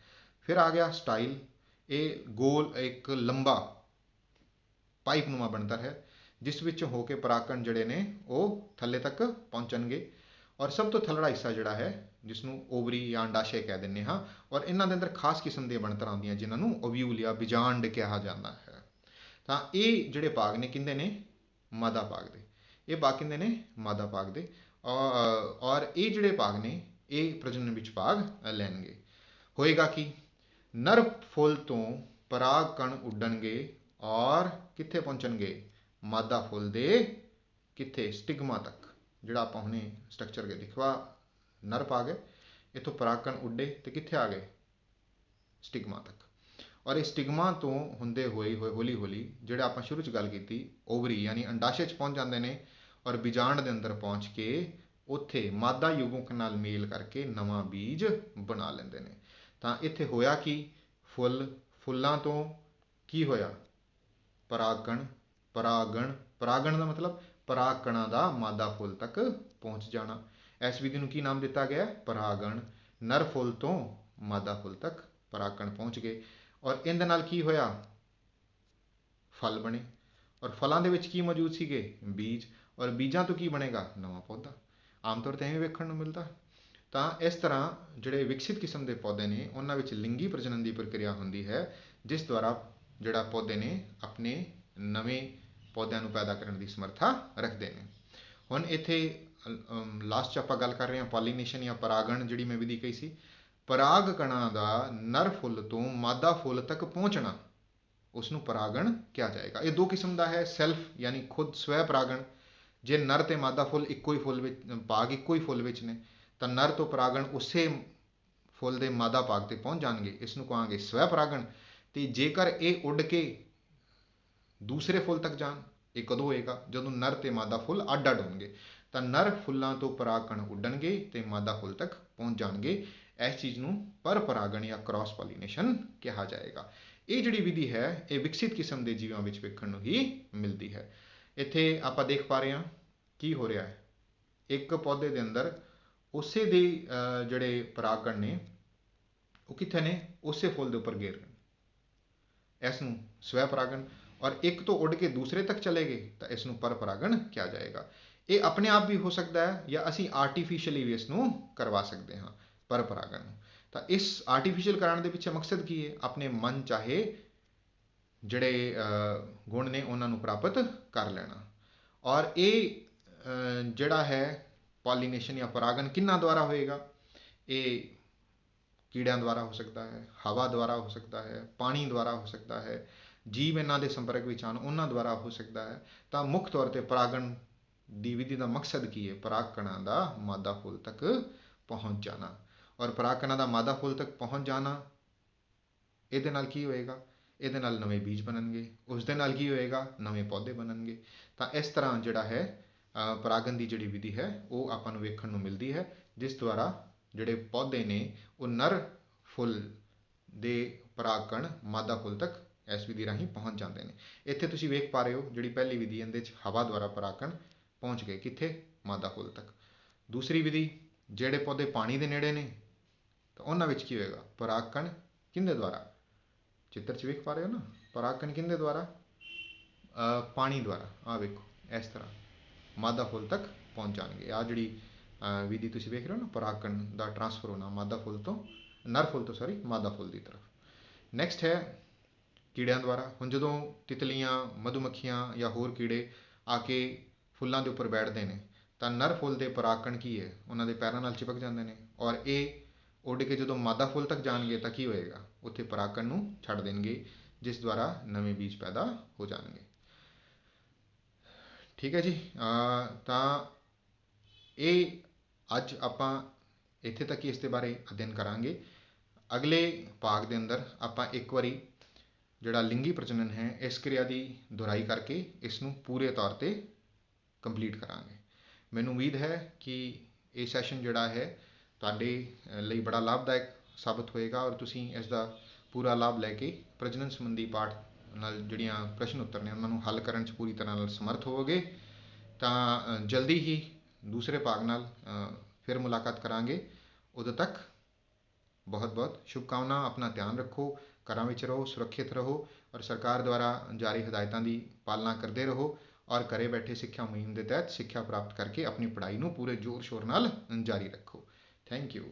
ਫਿਰ ਆ ਗਿਆ ਸਟਾਈਲ। ਇਹ ਗੋਲ ਇੱਕ ਲੰਬਾ ਪਾਈਪ ਬਣਤਰ ਹੈ, ਜਿਸ ਵਿੱਚ ਹੋ ਕੇ ਪਰਾਗ ਕਣ ਜਿਹੜੇ ਨੇ ਉਹ ਥੱਲੇ ਤੱਕ ਪਹੁੰਚਣਗੇ, ਔਰ ਸਭ ਤੋਂ ਥੱਲੜਾ ਹਿੱਸਾ ਜਿਹੜਾ ਹੈ ਜਿਸਨੂੰ ਓਵਰੀ ਜਾਂ ਅੰਡਾਸ਼य ਕਹਿ ਦਿੰਦੇ ਹਾਂ, ਔਰ ਇਹਨਾਂ ਦੇ ਅੰਦਰ ਖਾਸ ਕਿਸਮ ਦੀਆਂ ਬਣਤਰਾਂ ਆਉਂਦੀਆਂ ਜਿਨ੍ਹਾਂ ਨੂੰ ਓਵਿਊਲ ਜਾਂ ਬੀਜਾਂਡ ਕਿਹਾ ਜਾਂਦਾ ਹੈ। ਤਾਂ ਇਹ ਜਿਹੜੇ ਭਾਗ ਨੇ ਕਿੰਦੇ ਨੇ, ਮਾਦਾ ਭਾਗ ਦੇ। ਇਹ ਭਾਗ ਕਿੰਦੇ ਨੇ, ਮਾਦਾ ਭਾਗ ਦੇ। ਔਰ ਇਹ ਜਿਹੜੇ ਭਾਗ ਨੇ ਇਹ ਪ੍ਰਜਨਨ ਵਿੱਚ ਭਾਗ ਲੈਣਗੇ। ਹੋਏਗਾ ਕੀ, ਨਰ ਫੁੱਲ ਤੋਂ ਪਰਾਗ ਕਣ ਉੱਡਣਗੇ ਔਰ ਕਿੱਥੇ ਪਹੁੰਚਣਗੇ, ਮਾਦਾ ਫੁੱਲ ਦੇ ਕਿੱਥੇ, ਸਟਿਗਮਾ ਤੱਕ। ਜਿਹੜਾ ਆਪਾਂ ਹੁਣੇ ਸਟਰਕਚਰ ਕੇ ਦਿਖਵਾ, ਨਰ ਭਾਗ ਹੈ, ਇੱਥੋਂ ਪਰਾਗ ਕਣ ਉੱਡੇ ਤੇ ਕਿੱਥੇ ਆ ਗਏ, ਸਟਿਗਮਾ ਤੱਕ। ਔਰ ਇਹ ਸਟਿਗਮਾ ਤੋਂ ਹੁੰਦੇ ਹੋਏ ਹੌਲੀ ਹੌਲੀ ਜਿਹੜਾ ਆਪਾਂ ਸ਼ੁਰੂ 'ਚ ਗੱਲ ਕੀਤੀ ਓਵਰੀ ਯਾਨੀ ਅੰਡਾਸ਼य 'ਚ ਪਹੁੰਚ ਜਾਂਦੇ ਨੇ ਔਰ ਬੀਜਾਂਡ ਦੇ ਅੰਦਰ ਪਹੁੰਚ ਕੇ ਉੱਥੇ ਮਾਦਾ ਯੁਗਕ ਨਾਲ ਮੇਲ ਕਰਕੇ ਨਵਾਂ ਬੀਜ ਬਣਾ ਲੈਂਦੇ ਨੇ। ਤਾਂ ਇੱਥੇ ਹੋਇਆ ਕੀ, ਫੁੱਲਾਂ ਤੋਂ ਕੀ ਹੋਇਆ, ਪਰਾਗਣ, ਪਰਾਗਣ ਦਾ ਮਤਲਬ ਪਰਾਗ ਕਣਾਂ ਦਾ ਮਾਦਾ ਫੁੱਲ ਤੱਕ ਪਹੁੰਚ ਜਾਣਾ। ਇਸ ਵਿਧੀ ਨੂੰ ਕੀ ਨਾਮ ਦਿੱਤਾ ਗਿਆ, ਪਰਾਗਣ। ਨਰ ਫੁੱਲ ਤੋਂ ਮਾਦਾ ਫੁੱਲ ਤੱਕ ਪਰਾਗਣ ਪਹੁੰਚ ਗਏ ਔਰ ਇਹਦੇ ਨਾਲ ਕੀ ਹੋਇਆ, ਫਲ ਬਣੇ। ਔਰ ਫਲਾਂ ਦੇ ਵਿੱਚ ਕੀ ਮੌਜੂਦ ਸੀਗੇ, ਬੀਜ। ਔਰ ਬੀਜਾਂ ਤੋਂ ਕੀ ਬਣੇਗਾ, ਨਵਾਂ ਪੌਦਾ। ਆਮ ਤੌਰ 'ਤੇ ਐਵੇਂ ਵੇਖਣ ਨੂੰ ਮਿਲਦਾ। ਤਾਂ ਇਸ ਤਰ੍ਹਾਂ ਜਿਹੜੇ ਵਿਕਸਿਤ ਕਿਸਮ ਦੇ ਪੌਦੇ ਨੇ ਉਹਨਾਂ ਵਿੱਚ ਲਿੰਗੀ ਪ੍ਰਜਨਨ ਦੀ ਪ੍ਰਕਿਰਿਆ ਹੁੰਦੀ ਹੈ, ਜਿਸ ਦੁਆਰਾ ਜਿਹੜਾ ਪੌਦੇ ਨੇ ਆਪਣੇ ਨਵੇਂ ਪੌਦਿਆਂ ਨੂੰ ਪੈਦਾ ਕਰਨ ਦੀ ਸਮਰੱਥਾ ਰੱਖਦੇ ਨੇ। ਹੁਣ ਇੱਥੇ ਲਾਸਟ 'ਚ ਆਪਾਂ ਗੱਲ ਕਰ ਰਹੇ ਹਾਂ ਪੋਲੀਨੇਸ਼ਨ ਜਾਂ ਪਰਾਗਣ, ਜਿਹੜੀ ਮੈਂ ਵਿਧੀ ਕਹੀ ਸੀ। ਪਰਾਗ ਕਣਾਂ ਦਾ ਨਰ ਫੁੱਲ ਤੋਂ ਮਾਦਾ ਫੁੱਲ ਤੱਕ ਪਹੁੰਚਣਾ, ਉਸ ਨੂੰ ਪਰਾਗਣ ਕਿਹਾ ਜਾਏਗਾ। ਇਹ ਦੋ ਕਿਸਮ ਦਾ ਹੈ, ਸੈਲਫ ਯਾਨੀ ਖੁਦ ਸਵੈ ਪਰਾਗਣ। ਜੇ ਨਰ ਤੇ ਮਾਦਾ ਫੁੱਲ ਇੱਕੋ ਹੀ ਫੁੱਲ ਵਿੱਚ, ਭਾਗ ਇੱਕੋ ਹੀ ਫੁੱਲ ਵਿੱਚ ਨੇ, ਤਾਂ ਨਰ ਤੋਂ ਪਰਾਗਣ ਉਸੇ ਫੁੱਲ ਦੇ ਮਾਦਾ ਭਾਗ ਤੇ ਪਹੁੰਚ ਜਾਣਗੇ, ਇਸ ਨੂੰ ਕਹਾਂਗੇ ਸਵੈ ਪਰਾਗਣ। ਤੇ ਜੇਕਰ ਇਹ ਉੱਡ ਕੇ ਦੂਸਰੇ ਫੁੱਲ ਤੱਕ ਜਾਣ, ਇਹ ਕਦੋਂ ਹੋਏਗਾ, ਜਦੋਂ ਨਰ ਤੇ ਮਾਦਾ ਫੁੱਲ ਅੱਡ ਅੱਡ ਹੋਣਗੇ। ਤਾਂ ਨਰ ਫੁੱਲਾਂ ਤੋਂ ਪਰਾਗਕਣ ਉੱਡਣਗੇ ਤੇ ਮਾਦਾ ਫੁੱਲ ਤੱਕ ਪਹੁੰਚ ਜਾਣਗੇ। ਇਸ ਚੀਜ਼ ਨੂੰ ਪਰ ਪਰਾਗਣ ਜਾਂ ਕ੍ਰਾਸ ਪੋਲੀਨੇਸ਼ਨ ਕਿਹਾ ਜਾਏਗਾ। ਇਹ ਜਿਹੜੀ ਵਿਧੀ ਹੈ ਇਹ ਵਿਕਸਿਤ ਕਿਸਮ ਦੇ ਜੀਵਾਂ ਵਿੱਚ ਵੇਖਣ ਨੂੰ ਹੀ ਮਿਲਦੀ ਹੈ। ਇੱਥੇ ਆਪਾਂ ਦੇਖ ਪਾ ਰਹੇ ਹਾਂ ਕੀ ਹੋ ਰਿਹਾ ਹੈ, ਇੱਕ ਪੌਦੇ ਦੇ ਅੰਦਰ ਉਸੇ ਦੇ ਜਿਹੜੇ ਪਰਾਗਕਣ ਨੇ ਉਹ ਕਿੱਥੇ ਨੇ, ਉਸੇ ਫੁੱਲ ਦੇ ਉੱਪਰ ਗੇਰ ਰਹੇ, ਇਸ ਨੂੰ ਸਵੈ ਪਰਾਗਣ। ਔਰ ਇੱਕ ਤੋਂ ਉੱਡ ਕੇ ਦੂਸਰੇ ਤੱਕ ਚਲੇ ਗਏ ਤਾਂ ਇਸ ਨੂੰ ਪਰ ਪਰਾਗਣ ਕਿਹਾ ਜਾਏਗਾ। ਇਹ ਆਪਣੇ ਆਪ ਵੀ ਹੋ ਸਕਦਾ ਹੈ ਜਾਂ ਅਸੀਂ ਆਰਟੀਫਿਸ਼ੀਅਲੀ ਵੀ ਇਸ ਨੂੰ ਕਰਵਾ ਸਕਦੇ ਹਾਂ, ਪਰ ਪਰਾਗਣ ਨੂੰ। ਤਾਂ ਇਸ ਆਰਟੀਫਿਸ਼ੀਅਲ ਕਰਾਉਣ ਦੇ ਪਿੱਛੇ ਮਕਸਦ ਕੀ ਹੈ, ਆਪਣੇ ਮਨ ਚਾਹੇ ਜਿਹੜੇ ਗੁਣ ਨੇ ਉਹਨਾਂ ਨੂੰ ਪ੍ਰਾਪਤ ਕਰ ਲੈਣਾ। ਔਰ ਇਹ ਜਿਹੜਾ ਹੈ ਪੋਲੀਨੇਸ਼ਨ ਜਾਂ ਪਰਾਗਣ ਕਿਹਨਾਂ ਦੁਆਰਾ ਹੋਏਗਾ, ਇਹ ਕੀੜਿਆਂ ਦੁਆਰਾ ਹੋ ਸਕਦਾ ਹੈ, ਹਵਾ ਦੁਆਰਾ ਹੋ ਸਕਦਾ ਹੈ, ਪਾਣੀ ਦੁਆਰਾ ਹੋ ਸਕਦਾ ਹੈ, ਜੀਵ ਇਹਨਾਂ ਦੇ ਸੰਪਰਕ ਵਿੱਚ ਆਉਣ ਉਹਨਾਂ ਦੁਆਰਾ ਹੋ ਸਕਦਾ ਹੈ। ਤਾਂ ਮੁੱਖ ਤੌਰ 'ਤੇ ਪਰਾਗਣ ਦੀ ਵਿਧੀ ਦਾ ਮਕਸਦ ਕੀ ਹੈ, ਪਰਾਗ ਕਣਾਂ ਦਾ ਮਾਦਾ ਫੁੱਲ ਤੱਕ ਪਹੁੰਚ ਜਾਣਾ। ਔਰ ਪਰਾਗ ਕਣਾਂ ਦਾ ਮਾਦਾ ਫੁੱਲ ਤੱਕ ਪਹੁੰਚ ਜਾਣਾ, ਇਹਦੇ ਨਾਲ ਕੀ ਹੋਏਗਾ, ਇਹਦੇ ਨਾਲ ਨਵੇਂ ਬੀਜ ਬਣਨਗੇ, ਉਸ ਦੇ ਨਾਲ ਕੀ ਹੋਏਗਾ, ਨਵੇਂ ਪੌਦੇ ਬਣਨਗੇ। ਤਾਂ ਇਸ ਤਰ੍ਹਾਂ ਜਿਹੜਾ ਹੈ ਪਰਾਗਣ ਦੀ ਜਿਹੜੀ ਵਿਧੀ ਹੈ ਉਹ ਆਪਾਂ ਨੂੰ ਵੇਖਣ ਨੂੰ ਮਿਲਦੀ ਹੈ, ਜਿਸ ਦੁਆਰਾ ਜਿਹੜੇ ਪੌਦੇ ਨੇ ਉਹ ਨਰ ਫੁੱਲ ਦੇ ਪਰਾਗਕਣ ਮਾਦਾ ਫੁੱਲ ਤੱਕ ਇਸ ਵਿਧੀ ਰਾਹੀਂ ਪਹੁੰਚ ਜਾਂਦੇ ਨੇ। ਇੱਥੇ ਤੁਸੀਂ ਵੇਖ ਪਾ ਰਹੇ ਹੋ ਜਿਹੜੀ ਪਹਿਲੀ ਵਿਧੀ, ਇਹਦੇ 'ਚ ਹਵਾ ਦੁਆਰਾ ਪਰਾਗਕਣ ਪਹੁੰਚ ਗਏ ਕਿੱਥੇ, ਮਾਦਾ ਫੁੱਲ ਤੱਕ। ਦੂਸਰੀ ਵਿਧੀ, ਜਿਹੜੇ ਪੌਦੇ ਪਾਣੀ ਦੇ ਨੇੜੇ ਨੇ ਤਾਂ ਉਹਨਾਂ ਵਿੱਚ ਕੀ ਹੋਏਗਾ, ਪਰਾਗਕਣ ਕਿਹਦੇ ਦੁਆਰਾ, ਚਿੱਤਰ 'ਚ ਵੇਖ ਪਾ ਰਹੇ ਹੋ ਨਾ, ਪਰਾਗਕਣ ਕਿਹਦੇ ਦੁਆਰਾ, ਪਾਣੀ ਦੁਆਰਾ। ਆਹ ਵੇਖੋ ਇਸ ਤਰ੍ਹਾਂ ਮਾਦਾ ਫੁੱਲ ਤੱਕ ਪਹੁੰਚ ਜਾਣਗੇ। ਆਹ ਜਿਹੜੀ ਵਿਧੀ ਤੁਸੀਂ ਵੇਖ ਰਹੇ ਹੋ ਨਾ, ਪਰਾਗਕਣ ਦਾ ਟਰਾਂਸਫਰ ਹੋਣਾ ਮਾਦਾ ਫੁੱਲ ਤੋਂ, ਨਰ ਫੁੱਲ ਤੋਂ ਸੌਰੀ ਮਾਦਾ ਫੁੱਲ ਦੀ ਤਰਫ। ਨੈਕਸਟ ਹੈ ਕੀੜਿਆਂ ਦੁਆਰਾ। ਹੁਣ ਜਦੋਂ ਤਿਤਲੀਆਂ, ਮਧੂਮੱਖੀਆਂ ਜਾਂ ਹੋਰ ਕੀੜੇ ਆ ਕੇ ਫੁੱਲਾਂ ਦੇ ਉੱਪਰ ਬੈਠਦੇ ਨੇ ਤਾਂ ਨਰ ਫੁੱਲ ਦੇ ਪਰਾਗਕਣ ਕੀ ਹੈ, ਉਹਨਾਂ ਦੇ ਪੈਰਾਂ ਨਾਲ ਚਿਪਕ ਜਾਂਦੇ ਨੇ ਔਰ ਇਹ ਉੱਡ ਕੇ ਜਦੋਂ ਮਾਦਾ ਫੁੱਲ ਤੱਕ ਜਾਣਗੇ ਤਾਂ ਕੀ ਹੋਏਗਾ, ਉੱਥੇ ਪਰਾਗਕਣ ਨੂੰ ਛੱਡ ਦੇਣਗੇ, ਜਿਸ ਦੁਆਰਾ ਨਵੇਂ ਬੀਜ ਪੈਦਾ ਹੋ ਜਾਣਗੇ। ਠੀਕ ਹੈ ਜੀ। ਤਾਂ ਇਹ ਅੱਜ ਆਪਾਂ ਇੱਥੇ ਤੱਕ ਹੀ ਇਸ ਦੇ ਬਾਰੇ ਅਧਿਐਨ ਕਰਾਂਗੇ। ਅਗਲੇ ਭਾਗ ਦੇ ਅੰਦਰ ਆਪਾਂ ਇੱਕ ਵਾਰੀ ਜਿਹੜਾ ਲਿੰਗੀ ਪ੍ਰਜਨਨ ਹੈ ਇਸ ਕਿਰਿਆ ਦੀ ਦੁਹਰਾਈ ਕਰਕੇ ਇਸ ਨੂੰ ਪੂਰੇ ਤੌਰ 'ਤੇ ਕੰਪਲੀਟ ਕਰਾਂਗੇ। ਮੈਨੂੰ ਉਮੀਦ ਹੈ ਕਿ ਇਹ ਸੈਸ਼ਨ ਜਿਹੜਾ ਹੈ ਤੁਹਾਡੇ ਲਈ ਬੜਾ ਲਾਭਦਾਇਕ ਸਾਬਤ ਹੋਏਗਾ ਔਰ ਤੁਸੀਂ ਇਸ ਦਾ ਪੂਰਾ ਲਾਭ ਲੈ ਕੇ ਪ੍ਰਜਨਨ ਸੰਬੰਧੀ ਪਾਠ ਨਾਲ ਜਿਹੜੀਆਂ ਪ੍ਰਸ਼ਨ ਉੱਤਰ ਨੇ ਉਹਨਾਂ ਨੂੰ ਹੱਲ ਕਰਨ 'ਚ ਪੂਰੀ ਤਰ੍ਹਾਂ ਨਾਲ ਸਮਰਥ ਹੋਵੋਗੇ। ਤਾਂ ਜਲਦੀ ਹੀ ਦੂਸਰੇ ਭਾਗ ਨਾਲ ਫਿਰ ਮੁਲਾਕਾਤ ਕਰਾਂਗੇ। ਉਦੋਂ ਤੱਕ ਬਹੁਤ ਬਹੁਤ ਸ਼ੁਭਕਾਮਨਾ। ਆਪਣਾ ਧਿਆਨ ਰੱਖੋ, ਘਰਾਂ ਵਿੱਚ ਰਹੋ, ਸੁਰੱਖਿਅਤ ਰਹੋ ਔਰ ਸਰਕਾਰ ਦੁਆਰਾ ਜਾਰੀ ਹਦਾਇਤਾਂ ਦੀ ਪਾਲਣਾ ਕਰਦੇ ਰਹੋ ਔਰ ਘਰੇ ਬੈਠੇ ਸਿੱਖਿਆ ਮੁਹਿੰਮ ਦੇ ਤਹਿਤ ਸਿੱਖਿਆ ਪ੍ਰਾਪਤ ਕਰਕੇ ਆਪਣੀ ਪੜ੍ਹਾਈ ਨੂੰ ਪੂਰੇ ਜ਼ੋਰ ਸ਼ੋਰ ਨਾਲ ਜਾਰੀ ਰੱਖੋ। Thank you.